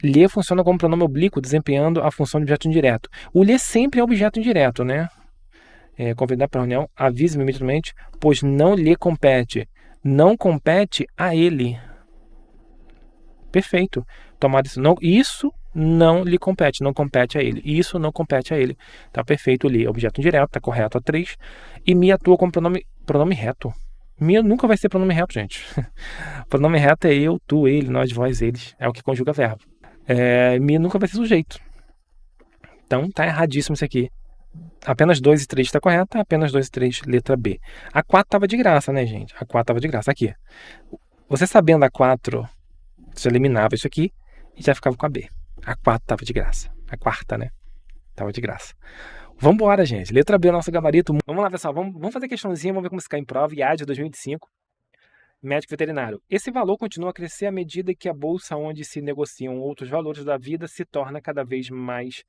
Lhe funciona como pronome oblíquo, desempenhando a função de objeto indireto. O lhe sempre é objeto indireto, né? Convidar para a reunião, avise-me imediatamente, pois não lhe compete. Não compete a ele. Perfeito. Tomar isso não lhe compete, não compete a ele. Isso não compete a ele. Tá perfeito ali. Objeto indireto, tá correto a 3. E me atua como pronome reto. Me nunca vai ser pronome reto, gente. Pronome reto é eu, tu, ele, nós, vós, eles. É o que conjuga verbo. Me nunca vai ser sujeito. Então tá erradíssimo isso aqui. Apenas 2 e 3 está correta, apenas 2 e 3, letra B. A 4 estava de graça, né, gente? A 4 estava de graça. Aqui. Você sabendo a 4, você eliminava isso aqui e já ficava com a B. A 4 estava de graça. A quarta, né? Estava de graça. Vambora, gente. Letra B é o nosso gabarito. Vamos lá, pessoal. Vamos fazer a questãozinha, vamos ver como se cai em prova. IAD 2025. Médico veterinário. Esse valor continua a crescer à medida que a bolsa onde se negociam outros valores da vida se torna cada vez mais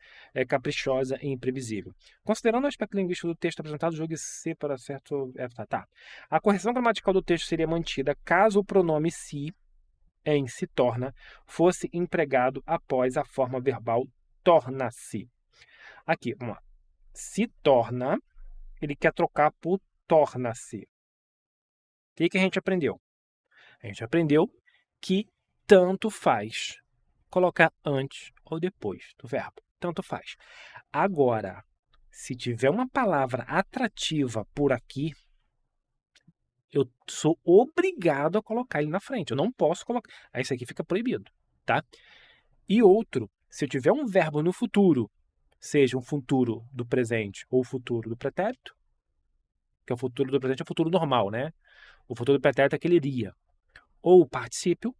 caprichosa e imprevisível. Considerando o aspecto linguístico do texto apresentado, julgue se para certo... Tá. A correção gramatical do texto seria mantida caso o pronome se, em se torna, fosse empregado após a forma verbal torna-se. Aqui, vamos lá. Se torna, ele quer trocar por torna-se. O que a gente aprendeu? A gente aprendeu que tanto faz colocar antes ou depois do verbo. Tanto faz. Agora, se tiver uma palavra atrativa por aqui, eu sou obrigado a colocar ele na frente. Eu não posso colocar. Aí isso aqui fica proibido, tá? E outro, se eu tiver um verbo no futuro, seja um futuro do presente ou o futuro do pretérito, que é o futuro do presente é o futuro normal, né? O futuro do pretérito é aquele iria. Ou o particípio,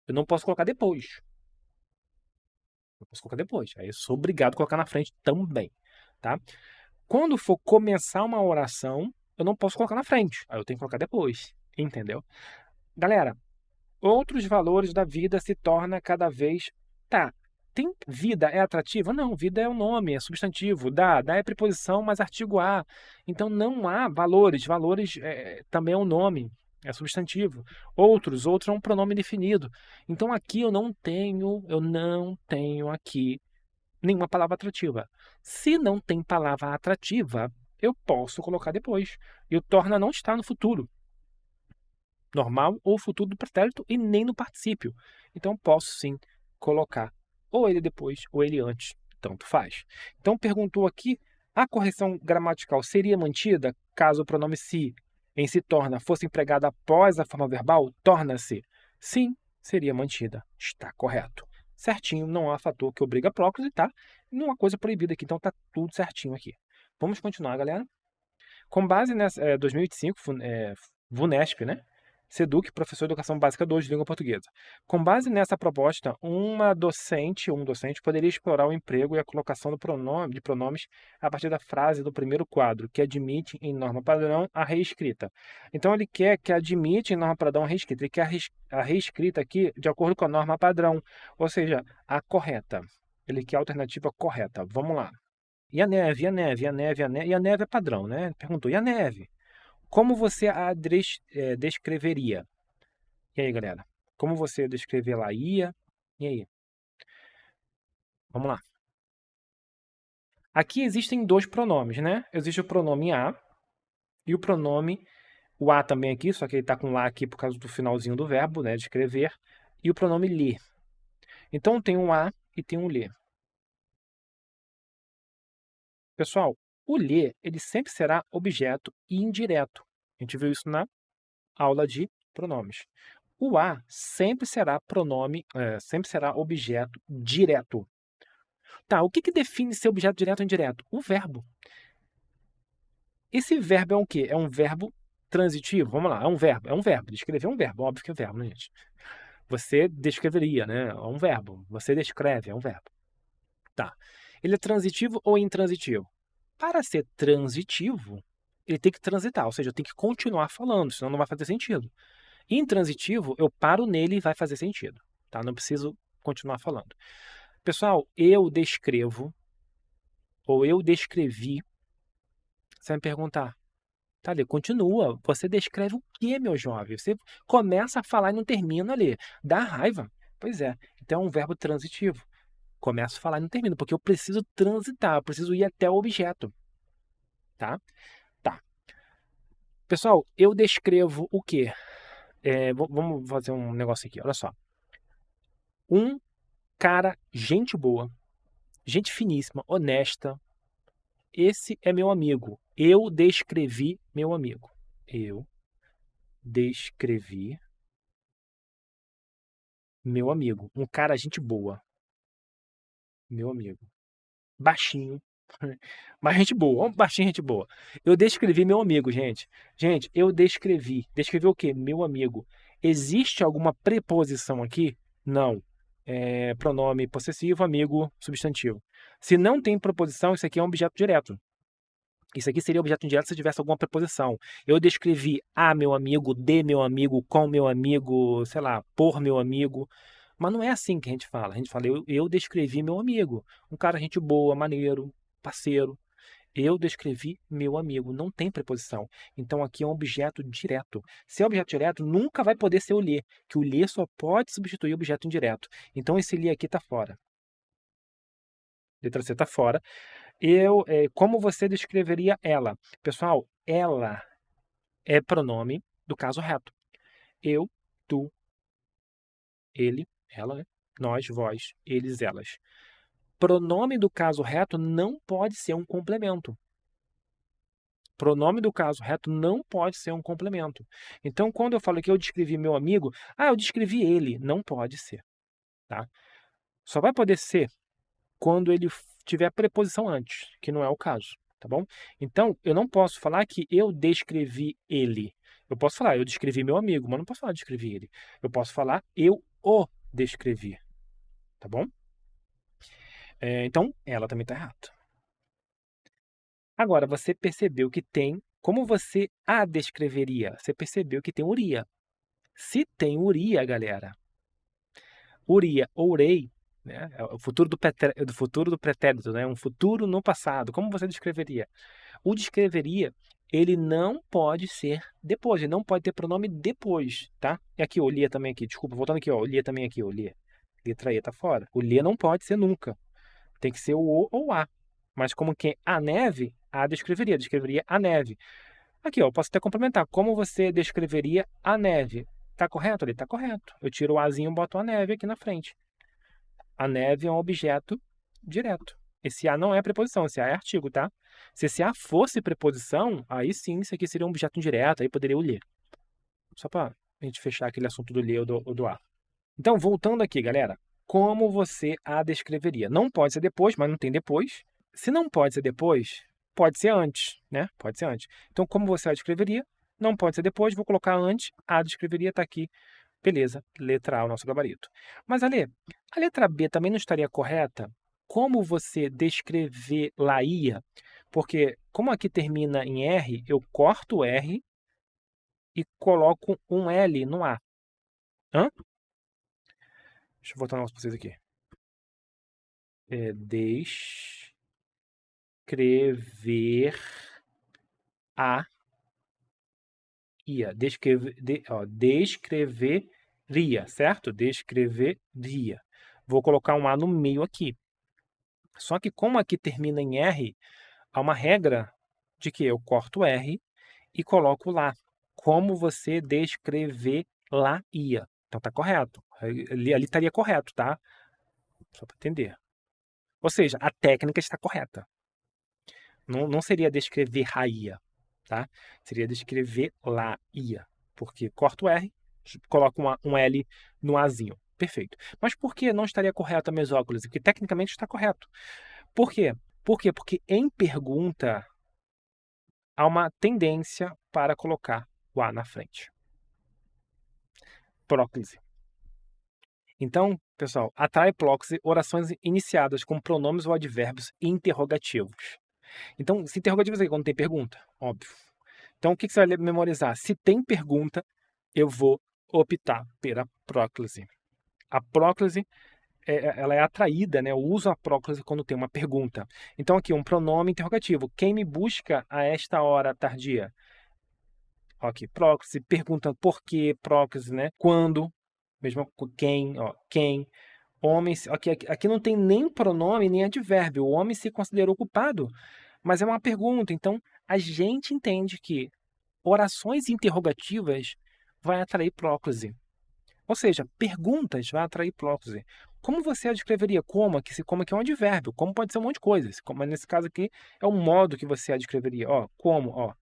eu não posso colocar depois. Eu posso colocar depois. Aí eu sou obrigado a colocar na frente também, tá? Quando for começar uma oração, eu não posso colocar na frente. Aí eu tenho que colocar depois, entendeu? Galera, outros valores da vida se torna cada vez... Tá, vida é atrativa? Não, vida é um nome, é substantivo. Dá é preposição, mas artigo a. Então não há valores. Valores também é um nome, é substantivo. Outros é um pronome definido. Então aqui eu não tenho aqui nenhuma palavra atrativa. Se não tem palavra atrativa, eu posso colocar depois. E o torna não está no futuro normal ou futuro do pretérito e nem no particípio. Então posso sim colocar ou ele depois ou ele antes, tanto faz. Então perguntou aqui, a correção gramatical seria mantida caso o pronome se em se torna fosse empregado após a forma verbal torna-se? Sim, seria mantida. Está correto. Certinho, não há fator que obriga a próclise, tá? Não há coisa proibida aqui, então tá tudo certinho aqui. Vamos continuar, galera. Com base nessa 2005, VUNESP, né? SEDUC, professor de Educação Básica 2 de Língua Portuguesa. Com base nessa proposta, um docente poderia explorar o emprego e a colocação de pronomes a partir da frase do primeiro quadro, que admite em norma padrão a reescrita. Então, ele quer que admite em norma padrão a reescrita. Ele quer a reescrita aqui de acordo com a norma padrão, ou seja, a correta. Ele quer a alternativa correta. Vamos lá. E a neve, e a neve, e a neve, e a neve é padrão, né? Perguntou, e a neve? Como você a descreveria? E aí, galera? Como você descrever lá? Ia? E aí? Vamos lá. Aqui existem dois pronomes, né? Existe o pronome a e o pronome... O a também aqui, só que ele está com lá aqui por causa do finalzinho do verbo, né? De escrever. E o pronome lhe. Então, tem um a e tem um lhe. Pessoal, o ler, ele sempre será objeto indireto. A gente viu isso na aula de pronomes. O a sempre será sempre será objeto direto. Tá, o que define ser objeto direto ou indireto? O verbo. Esse verbo é um quê? É um verbo transitivo? Vamos lá, é um verbo. É um verbo. Descrever é um verbo. Óbvio que é um verbo, né, gente? Você descreveria, né? É um verbo. Você descreve, é um verbo. Tá. Ele é transitivo ou intransitivo? Para ser transitivo, ele tem que transitar, ou seja, eu tenho que continuar falando, senão não vai fazer sentido. Intransitivo, eu paro nele e vai fazer sentido. Tá? Não preciso continuar falando. Pessoal, eu descrevo, ou eu descrevi, você vai me perguntar, tá ali, continua. Você descreve o quê, meu jovem? Você começa a falar e não termina ali. Dá raiva. Pois é. Então é um verbo transitivo. Começo a falar e não termino, porque eu preciso transitar, eu preciso ir até o objeto. Tá? Tá. Pessoal, eu descrevo o quê? Vamos fazer um negócio aqui, olha só. Um cara, gente boa, gente finíssima, honesta. Esse é meu amigo. Eu descrevi meu amigo. Eu descrevi meu amigo. Um cara, gente boa. Meu amigo. Baixinho. Mas gente boa. Baixinho, gente boa. Eu descrevi meu amigo, gente. Gente, eu descrevi. Descrevi o quê? Meu amigo. Existe alguma preposição aqui? Não. Pronome possessivo, amigo, substantivo. Se não tem preposição, isso aqui é um objeto direto. Isso aqui seria objeto indireto se tivesse alguma preposição. Eu descrevi a meu amigo, de meu amigo, com meu amigo, sei lá, por meu amigo. Mas não é assim que a gente fala. A gente fala, eu descrevi meu amigo. Um cara, gente boa, maneiro, parceiro. Eu descrevi meu amigo. Não tem preposição. Então aqui é um objeto direto. Se é objeto direto, nunca vai poder ser o ler, que o ler só pode substituir o objeto indireto. Então esse ler aqui está fora. Letra C está fora. Como você descreveria ela? Pessoal, ela é pronome do caso reto. Eu, tu, ele, ela, né? Nós, vós, eles, elas. Pronome do caso reto não pode ser um complemento. Pronome do caso reto não pode ser um complemento. Então, quando eu falo que eu descrevi meu amigo, eu descrevi ele. Não pode ser. Tá? Só vai poder ser quando ele tiver a preposição antes, que não é o caso, tá bom? Então, eu não posso falar que eu descrevi ele. Eu posso falar, eu descrevi meu amigo, mas não posso falar descrevi ele. Eu posso falar, eu o descrevi, tá bom? Então, ela também está errada. Agora, você percebeu que tem, como você a descreveria? Você percebeu que tem uria. Se tem uria, galera, uria ou urei, né? É o futuro do pretérito, né? Um futuro no passado. Como você descreveria? O descreveria, ele não pode ser depois, ele não pode ter pronome depois, tá? E aqui, o lia também aqui, desculpa, voltando aqui, ó, o lia também aqui, o lia. Letra E tá fora. O lia não pode ser nunca. Tem que ser o ou a. Mas como que a neve, a descreveria a neve. Aqui, ó, eu posso até complementar. Como você descreveria a neve? Tá correto ali? Tá correto. Eu tiro o azinho e boto a neve aqui na frente. A neve é um objeto direto. Esse a não é preposição, esse a é artigo, tá? Se esse a fosse preposição, aí sim, isso aqui seria um objeto indireto, aí poderia o ler. Só para a gente fechar aquele assunto do ler ou do a. Então, voltando aqui, galera. Como você a descreveria? Não pode ser depois, mas não tem depois. Se não pode ser depois, pode ser antes, né? Pode ser antes. Então, como você a descreveria? Não pode ser depois, vou colocar antes, a descreveria está aqui. Beleza, letra A, o nosso gabarito. Mas, Ale, a letra B também não estaria correta? Como você descrever-la-ia? Porque, como aqui termina em R, eu corto o R e coloco um L no A. Hã? Deixa eu voltar um negócio para vocês aqui. Descrever-a ia. Descreveria, certo? Descreveria. Vou colocar um A no meio aqui. Só que como aqui termina em R, há uma regra de que eu corto R e coloco lá. Como você descrever lá ia. Então tá correto. Ali estaria correto, tá? Só para entender. Ou seja, a técnica está correta. Não seria descrever-ia, tá? Seria descrever-la-ia. Porque corta o R, coloca um L no Azinho. Perfeito. Mas por que não estaria correto a mesóclise? Porque tecnicamente está correto. Por quê? Porque em pergunta há uma tendência para colocar o A na frente. Próclise. Então, pessoal, atrai próclise orações iniciadas com pronomes ou advérbios interrogativos. Então, se interrogativos aí quando tem pergunta, óbvio. Então, o que você vai memorizar? Se tem pergunta, eu vou optar pela próclise. A próclise, ela é atraída, né? Eu uso a próclise quando tem uma pergunta. Então, aqui, um pronome interrogativo. Quem me busca a esta hora tardia? Ok, próclise, pergunta por quê, próclise, né? Quando, mesmo quem, ó, quem. Homem, aqui não tem nem pronome nem advérbio. O homem se considera ocupado, mas é uma pergunta. Então, a gente entende que orações interrogativas vai atrair próclise. Ou seja, perguntas vai atrair próclise. Como você a descreveria? Como? Se como aqui é um advérbio. Como pode ser um monte de coisas. Mas nesse caso aqui é o modo que você a descreveria. Ó, como, ó,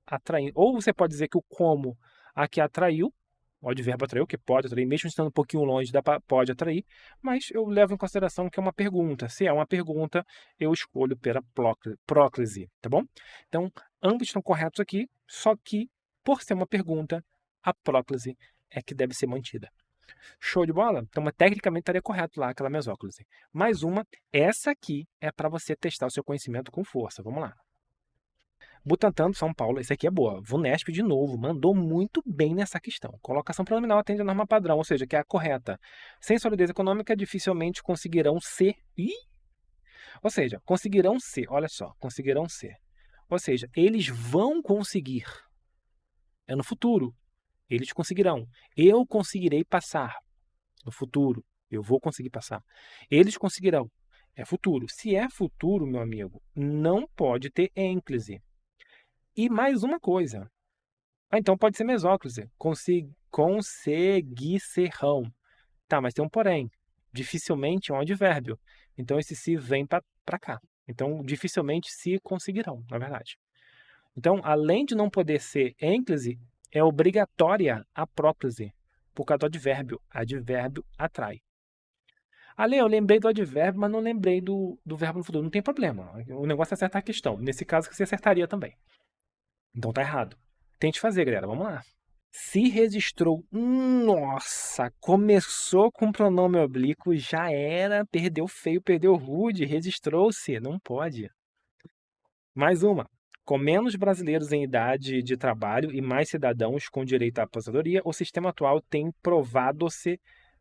atraindo. Ou você pode dizer que o como aqui atraiu, o advérbio atraiu, que pode atrair, mesmo estando um pouquinho longe, pode atrair, mas eu levo em consideração que é uma pergunta. Se é uma pergunta, eu escolho pela próclise, tá bom? Então, ambos estão corretos aqui, só que, por ser uma pergunta, a próclise é que deve ser mantida. Show de bola? Então, tecnicamente estaria correto lá aquela mesóclise. Mais uma, essa aqui é para você testar o seu conhecimento com força. Vamos lá. Butantan do São Paulo, esse aqui é boa. VUNESP de novo, mandou muito bem nessa questão. Colocação pronominal atende a norma padrão, ou seja, que é a correta. Sem solidez econômica, dificilmente conseguirão ser. Ou seja, conseguirão ser, olha só, conseguirão ser. Ou seja, eles vão conseguir. É no futuro. Eles conseguirão. Eu conseguirei passar. No futuro. Eu vou conseguir passar. Eles conseguirão. É futuro. Se é futuro, meu amigo, não pode ter ênclise. E mais uma coisa. Então pode ser mesóclise. Conseguirão. Tá, mas tem um porém. Dificilmente é um advérbio. Então esse se vem para cá. Então dificilmente se conseguirão, na verdade. Então, além de não poder ser ênclise, é obrigatória a próclise, por causa do advérbio. Advérbio atrai. Ale, eu lembrei do advérbio, mas não lembrei do verbo no futuro. Não tem problema. O negócio é acertar a questão. Nesse caso, você acertaria também. Então tá errado. Tente fazer, galera. Vamos lá. Se registrou. Nossa, começou com pronome oblíquo, já era, perdeu feio, perdeu rude, registrou-se. Não pode. Mais uma. Com menos brasileiros em idade de trabalho e mais cidadãos com direito à aposentadoria, o sistema atual tem provado-se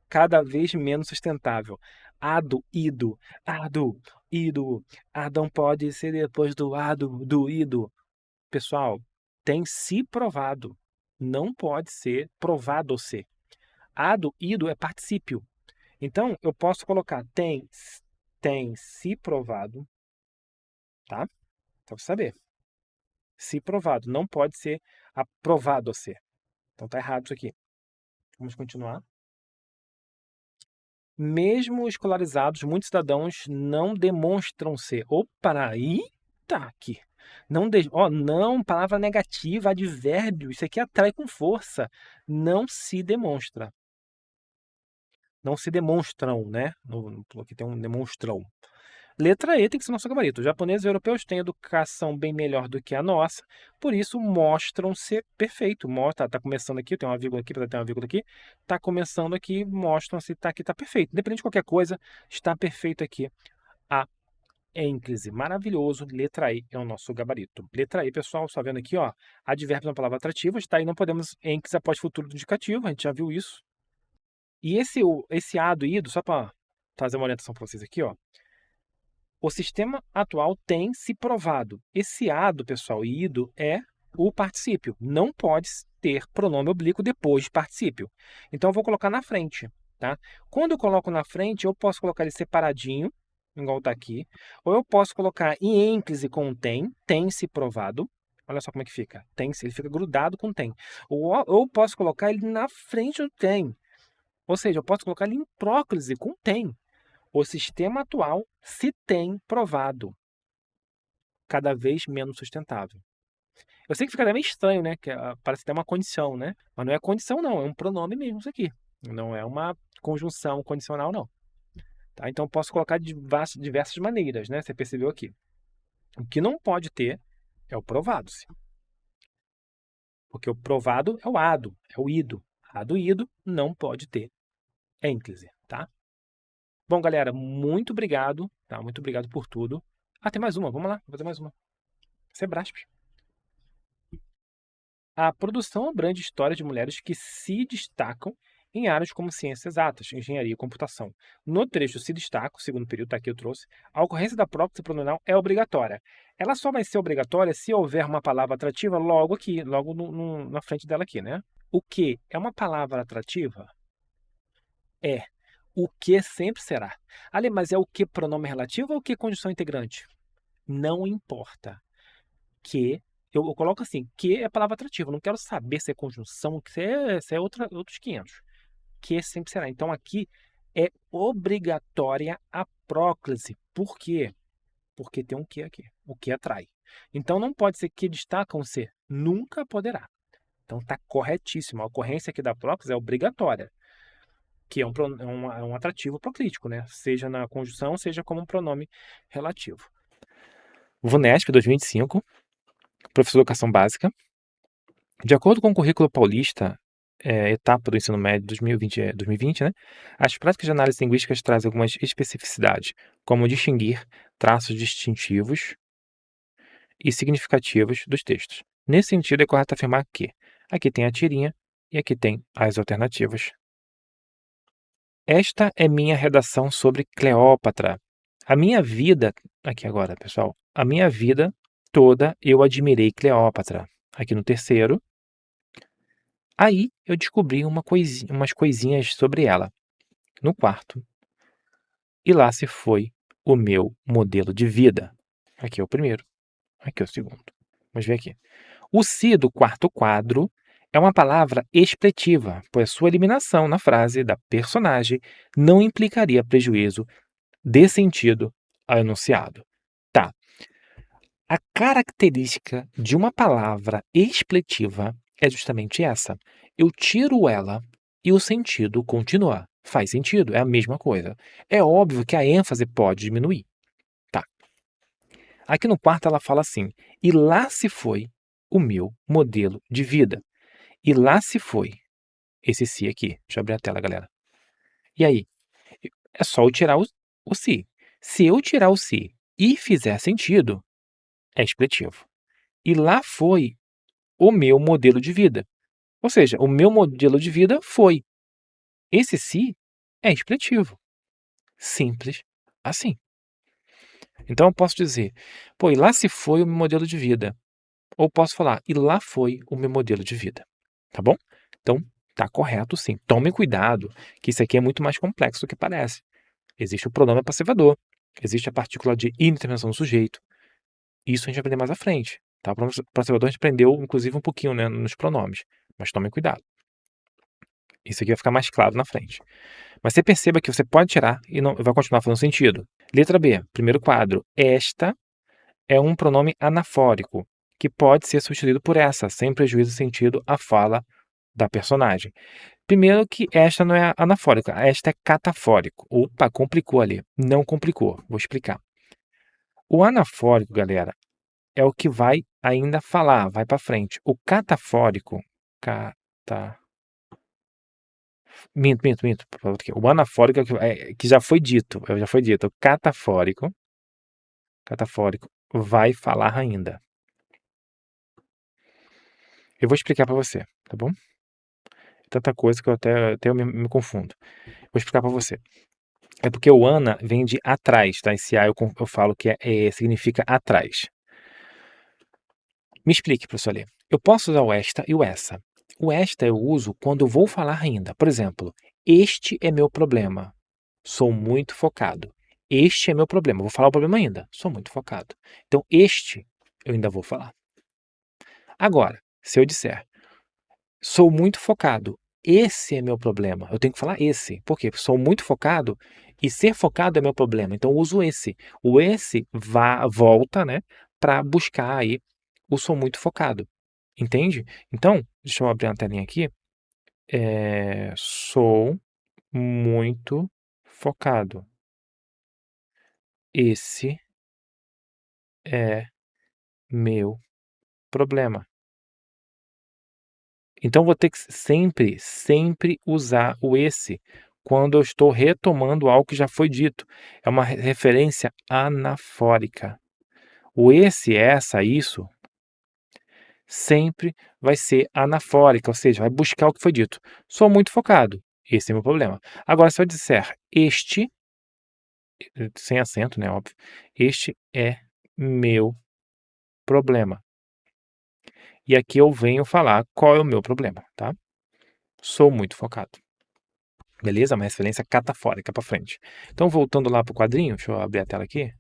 cada vez menos sustentável. Ado, ido, ado, ido. Adão pode ser depois do ado, do ido. Pessoal, tem se provado. Não pode ser provado-se. Ado, ido é particípio. Então, eu posso colocar tem se provado, tá? Pra você saber. Se provado. Não pode ser aprovado-se. Então, tá errado isso aqui. Vamos continuar. Mesmo escolarizados, muitos cidadãos não demonstram ser. Opa, aí tá aqui. Não, palavra negativa, advérbio, isso aqui atrai com força. Não se demonstra. Não se demonstram, né? Aqui tem um demonstrão. Letra E tem que ser nosso gabarito. Os japoneses e europeus têm educação bem melhor do que a nossa, por isso mostram ser perfeito. Tá começando aqui, tem uma vírgula aqui, tem uma vírgula aqui. Tá começando aqui, mostram-se, tá aqui, tá perfeito. Independente de qualquer coisa, está perfeito aqui. A ênclise, maravilhoso. Letra E é o nosso gabarito. Letra E, pessoal, só vendo aqui, ó. Advérbio na palavra atrativa, está aí, não podemos ênclise após futuro do indicativo, a gente já viu isso. E esse ado e ido, só para trazer uma orientação para vocês aqui, ó. O sistema atual tem se provado. Esse ado, pessoal, ido é o particípio. Não pode ter pronome oblíquo depois de particípio. Então, eu vou colocar na frente, tá? Quando eu coloco na frente, eu posso colocar ele separadinho, igual está aqui. Ou eu posso colocar em ênclise com tem se provado. Olha só como é que fica. Ele fica grudado com tem. Ou eu posso colocar ele na frente do tem. Ou seja, eu posso colocar ele em próclise com tem. O sistema atual se tem provado. cada vez menos sustentável. Eu sei que fica até meio estranho, né? Que parece até uma condição, né? Mas não é condição, não. É um pronome mesmo isso aqui. Não é uma conjunção condicional, não. Tá? Então, eu posso colocar de diversas maneiras, né? Você percebeu aqui. O que não pode ter é o provado-se. Porque o provado é o ado, é o ido. Ado e ido não pode ter ênclise, tá? Bom, galera, muito obrigado, tá? Muito obrigado por tudo. Ah, tem mais uma. Vamos lá, vou fazer mais uma. Sebrasp. A produção abrange histórias de mulheres que se destacam em áreas como ciências exatas, engenharia e computação. No trecho se destaca, o segundo período, tá aqui eu trouxe, a ocorrência da própria pronome é obrigatória. Ela só vai ser obrigatória se houver uma palavra atrativa logo aqui, logo na frente dela aqui, né? O que é uma palavra atrativa? É. O que sempre será. Ali, mas é o que pronome relativo ou o que condição integrante? Não importa. Que eu coloco assim, que é palavra atrativa. Eu não quero saber se é conjunção, se é outros 500. Que sempre será. Então, aqui é obrigatória a próclise. Por quê? Porque tem um que aqui. O que atrai. Então, não pode ser que destaca um ser. Nunca poderá. Então, está corretíssimo. A ocorrência aqui da próclise é obrigatória. Que é um atrativo proclítico, né? Seja na conjunção, seja como um pronome relativo. VUNESP 2025. Professor de Educação Básica. De acordo com o currículo paulista, etapa do ensino médio 2020, né, as práticas de análise linguística trazem algumas especificidades, como distinguir traços distintivos e significativos dos textos. Nesse sentido, é correto afirmar que aqui tem a tirinha e aqui tem as alternativas. Esta é minha redação sobre Cleópatra. A minha vida, aqui agora, pessoal, a minha vida toda eu admirei Cleópatra. Aqui no terceiro. Aí eu descobri umas coisinhas sobre ela. No quarto. E lá se foi o meu modelo de vida. Aqui é o primeiro. Aqui é o segundo. Vamos ver aqui. O se do quarto quadro é uma palavra expletiva, pois sua eliminação na frase da personagem não implicaria prejuízo de sentido ao enunciado. Tá. A característica de uma palavra expletiva é justamente essa. Eu tiro ela e o sentido continua. Faz sentido, é a mesma coisa. É óbvio que a ênfase pode diminuir. Tá. Aqui no quarto ela fala assim: e lá se foi o meu modelo de vida. E lá se foi esse se aqui. Deixa eu abrir a tela, galera. E aí? É só eu tirar o se. Se eu tirar o se e fizer sentido, é expletivo. E lá foi o meu modelo de vida. Ou seja, o meu modelo de vida foi. Esse se é expletivo. Simples assim. Então eu posso dizer, pô, e lá se foi o meu modelo de vida. Ou posso falar, e lá foi o meu modelo de vida. Tá bom? Então, tá correto sim. Tome cuidado, que isso aqui é muito mais complexo do que parece. Existe o pronome passivador, existe a partícula de indeterminação do sujeito. Isso a gente vai aprender mais à frente. Tá? O pronome passivador a gente aprendeu, inclusive, um pouquinho, né, nos pronomes. Mas tome cuidado. Isso aqui vai ficar mais claro na frente. Mas você perceba que você pode tirar e não vai continuar fazendo sentido. Letra B, primeiro quadro. Esta é um pronome anafórico, que pode ser substituído por essa, sem prejuízo do sentido à fala da personagem. Primeiro que esta não é anafórica, esta é catafórico. Opa, complicou ali. Não complicou, vou explicar. O anafórico, galera, é o que vai ainda falar, vai para frente. O catafórico, Minto. O anafórico que já foi dito. O catafórico vai falar ainda. Eu vou explicar para você, tá bom? Tanta coisa que eu até eu me confundo. Vou explicar para você. É porque o ana vem de atrás, tá? Esse a eu falo que significa atrás. Me explique, professor Lê. Eu posso usar o esta e o essa. O esta eu uso quando eu vou falar ainda. Por exemplo, este é meu problema. Sou muito focado. Este é meu problema. Vou falar o problema ainda. Sou muito focado. Então, este eu ainda vou falar. Agora, se eu disser, sou muito focado, esse é meu problema, eu tenho que falar esse. Por quê? Porque sou muito focado e ser focado é meu problema. Então, eu uso esse. O esse volta, né, para buscar aí o sou muito focado. Entende? Então, deixa eu abrir uma telinha aqui. Sou muito focado. Esse é meu problema. Então vou ter que sempre usar o esse quando eu estou retomando algo que já foi dito. É uma referência anafórica. O esse, essa, isso sempre vai ser anafórica, ou seja, vai buscar o que foi dito. Sou muito focado. Esse é meu problema. Agora, se eu disser este, sem acento, né, óbvio. Este é meu problema. E aqui eu venho falar qual é o meu problema, tá? Sou muito focado. Beleza? Uma referência catafórica para frente. Então, voltando lá para o quadrinho, deixa eu abrir a tela aqui.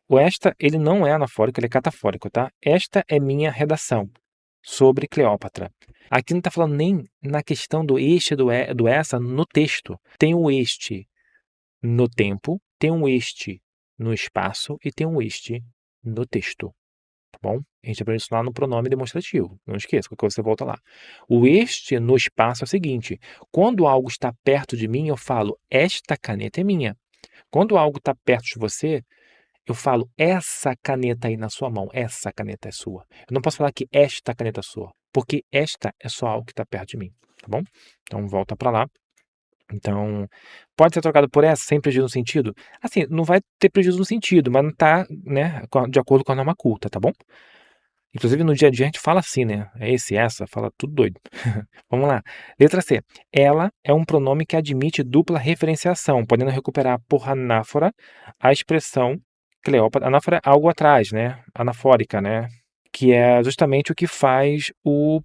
O esta, ele não é anafórico, ele é catafórico, tá? Esta é minha redação sobre Cleópatra. Aqui não está falando nem na questão do este, do essa no texto. Tem o este no tempo, tem um este no espaço e tem um este no texto. Tá bom? A gente aprende isso lá no pronome demonstrativo. Não esqueça, qualquer coisa você volta lá. O este no espaço é o seguinte: quando algo está perto de mim, eu falo esta caneta é minha. Quando algo está perto de você, eu falo essa caneta aí na sua mão, essa caneta é sua. Eu não posso falar que esta caneta é sua, porque esta é só algo que está perto de mim, tá bom? Então volta para lá. Então, pode ser trocado por essa sem prejuízo no sentido? Assim, não vai ter prejuízo no sentido, mas não está, né, de acordo com a norma culta, tá bom? Inclusive no dia a dia a gente fala assim, né? É esse, essa, fala tudo doido. Vamos lá. Letra C. Ela é um pronome que admite dupla referenciação, podendo recuperar por anáfora a expressão Cleópatra. Anáfora é algo atrás, né? Anafórica, né? Que é justamente o que faz o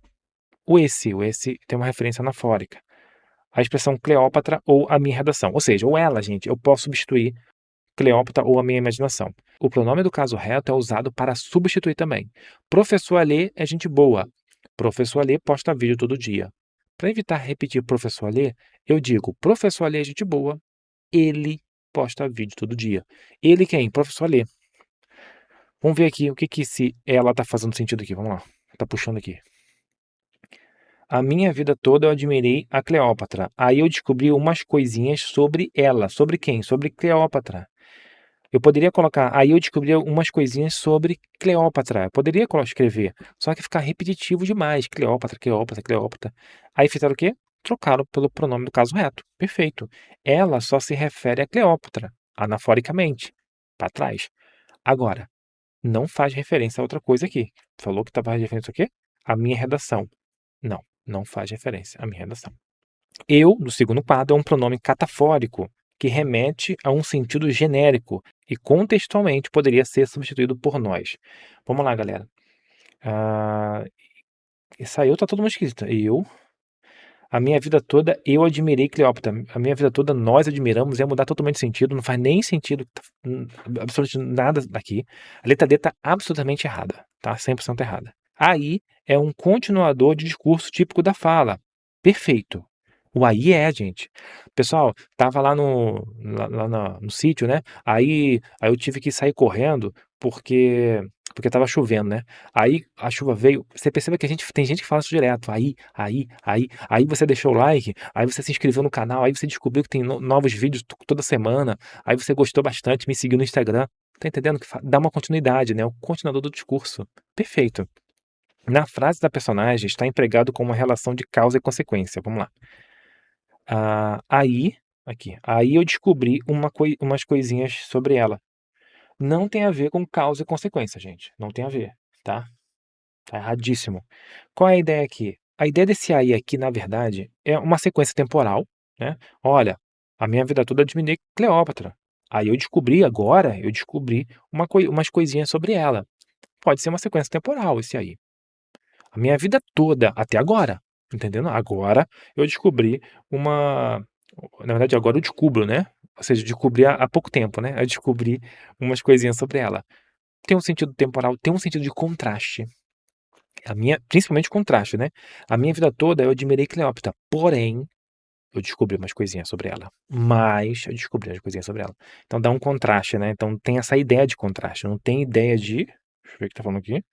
esse. O esse tem uma referência anafórica. A expressão Cleópatra ou a minha redação. Ou seja, ou ela, gente, eu posso substituir Cleópatra ou a minha imaginação. O pronome do caso reto é usado para substituir também. Professor Alê é gente boa. Professor Alê posta vídeo todo dia. Para evitar repetir professor Alê, eu digo professor Alê é gente boa. Ele posta vídeo todo dia. Ele quem? Professor Alê. Vamos ver aqui o que se ela está fazendo sentido aqui. Vamos lá. Está puxando aqui. A minha vida toda eu admirei a Cleópatra. Aí eu descobri umas coisinhas sobre ela. Sobre quem? Sobre Cleópatra. Eu poderia colocar, aí eu descobri umas coisinhas sobre Cleópatra. Eu poderia escrever, só que ficar repetitivo demais. Cleópatra, Cleópatra, Cleópatra. Aí fizeram o quê? Trocaram pelo pronome do caso reto. Perfeito. Ela só se refere a Cleópatra, anaforicamente, para trás. Agora, não faz referência a outra coisa aqui. Falou que estava referência a quê? A minha redação. Não, não faz referência à minha redação. Eu, no segundo quadro, é um pronome catafórico, que remete a um sentido genérico e contextualmente poderia ser substituído por nós. Vamos lá, galera. Essa eu tá todo mundo escrito. A minha vida toda, eu admirei Cleópatra. A minha vida toda, nós admiramos. Ia mudar totalmente de sentido. Não faz nem sentido absolutamente nada daqui. A letra D tá absolutamente errada. Tá 100% errada. Aí é um continuador de discurso típico da fala. Perfeito. O aí gente. Pessoal, tava lá no sítio, né? Aí eu tive que sair correndo porque tava chovendo, né? Aí a chuva veio. Você percebe que tem gente que fala isso direto. Aí você deixou o like, aí você se inscreveu no canal, aí você descobriu que tem novos vídeos toda semana, aí você gostou bastante, me seguiu no Instagram. Tá entendendo? Que dá uma continuidade, né? O continuador do discurso. Perfeito. Na frase da personagem está empregado com uma relação de causa e consequência. Vamos lá. Aí eu descobri umas coisinhas sobre ela. Não tem a ver com causa e consequência, gente. Não tem a ver, tá? Tá erradíssimo. Qual é a ideia aqui? A ideia desse aí aqui, na verdade, é uma sequência temporal, né? Olha, a minha vida toda eu admirei Cleópatra. Aí eu descobri umas coisinhas sobre ela. Pode ser uma sequência temporal esse aí. A minha vida toda, até agora, entendendo? Agora eu descobri uma na verdade agora eu descubro, né? Ou seja, eu descobri há pouco tempo, né? Eu descobri umas coisinhas sobre ela. Tem um sentido temporal, tem um sentido de contraste. Principalmente contraste, né? A minha vida toda eu admirei Cleópatra, porém, eu descobri umas coisinhas sobre ela. Mas eu descobri umas coisinhas sobre ela. Então dá um contraste, né? Então tem essa ideia de contraste. Não tem ideia de. Deixa eu ver o que tá falando aqui.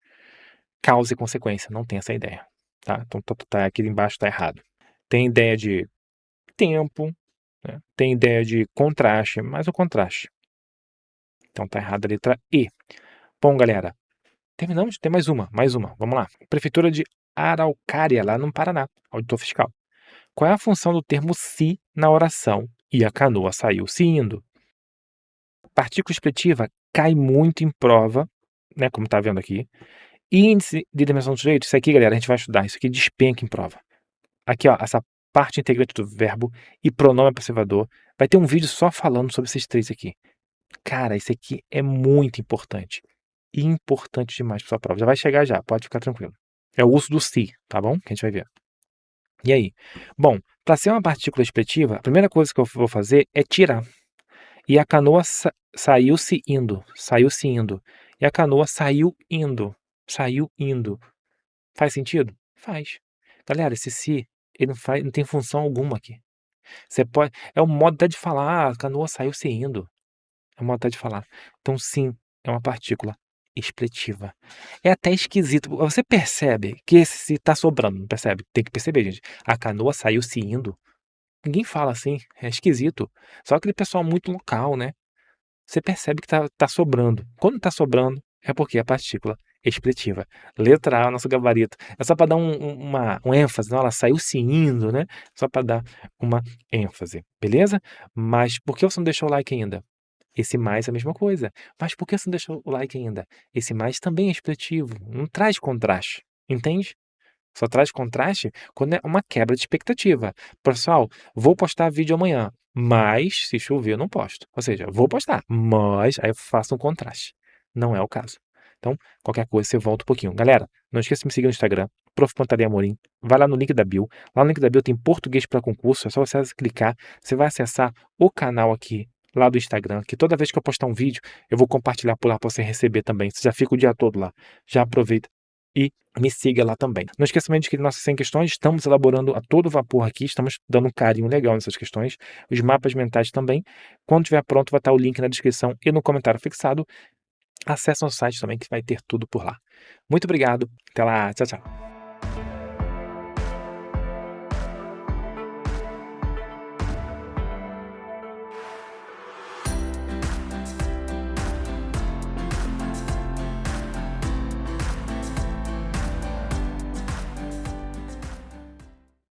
Causa e consequência. Não tem essa ideia. Tá? Então aqui embaixo tá errado. Tem ideia de tempo, né? Tem ideia de contraste, mais o contraste. Então tá errado a letra E. Bom, galera, terminamos? Tem mais uma. Vamos lá. Prefeitura de Araucária, lá no Paraná. Auditor fiscal. Qual é a função do termo se na oração? E a canoa saiu-se indo. Partícula expletiva cai muito em prova, né? Como tá vendo aqui. Índice de dimensão do sujeito, isso aqui, galera, a gente vai estudar. Isso aqui despenca em prova. Aqui, ó, essa parte integrante do verbo e pronome passivo. Vai ter um vídeo só falando sobre esses três aqui. Cara, isso aqui é muito importante. Importante demais para sua prova. Já vai chegar já, pode ficar tranquilo. É o uso do se, tá bom? Que a gente vai ver. E aí? Bom, para ser uma partícula expletiva, a primeira coisa que eu vou fazer é tirar. E a canoa saiu-se indo. Saiu-se indo. E a canoa saiu indo. Saiu indo. Faz sentido? Faz. Galera, esse se, ele não tem função alguma aqui. Você pode. É um modo até de falar, a canoa saiu-se indo. É um modo até de falar. Então, sim, é uma partícula expletiva. É até esquisito. Você percebe que esse se tá sobrando, não percebe? Tem que perceber, gente. A canoa saiu-se indo. Ninguém fala assim, é esquisito. Só aquele pessoal muito local, né? Você percebe que tá sobrando. Quando tá sobrando, é porque é partícula expletiva. Letra A, nosso gabarito. É só para dar um ênfase, não? Ela saiu se indo, né? Só para dar uma ênfase, beleza? Mas por que você não deixou o like ainda? Esse mais é a mesma coisa. Mas por que você não deixou o like ainda? Esse mais também é expletivo. Não traz contraste, entende? Só traz contraste quando é uma quebra de expectativa. Pessoal, vou postar vídeo amanhã, mas se chover eu não posto. Ou seja, vou postar, mas aí eu faço um contraste. Não é o caso. Então, qualquer coisa você volta um pouquinho. Galera, não esqueça de me seguir no Instagram, Prof. Pontaria Amorim. Vai lá no link da bio. Lá no link da bio tem português para concurso. É só você clicar. Você vai acessar o canal aqui, lá do Instagram, que toda vez que eu postar um vídeo, eu vou compartilhar por lá para você receber também. Você já fica o dia todo lá. Já aproveita e me siga lá também. Não esqueça também de que nossas 100 questões estamos elaborando a todo vapor aqui, estamos dando um carinho legal nessas questões, os mapas mentais também. Quando estiver pronto, vai estar o link na descrição e no comentário fixado. Acesse nosso site também que vai ter tudo por lá. Muito obrigado, até lá, tchau, tchau.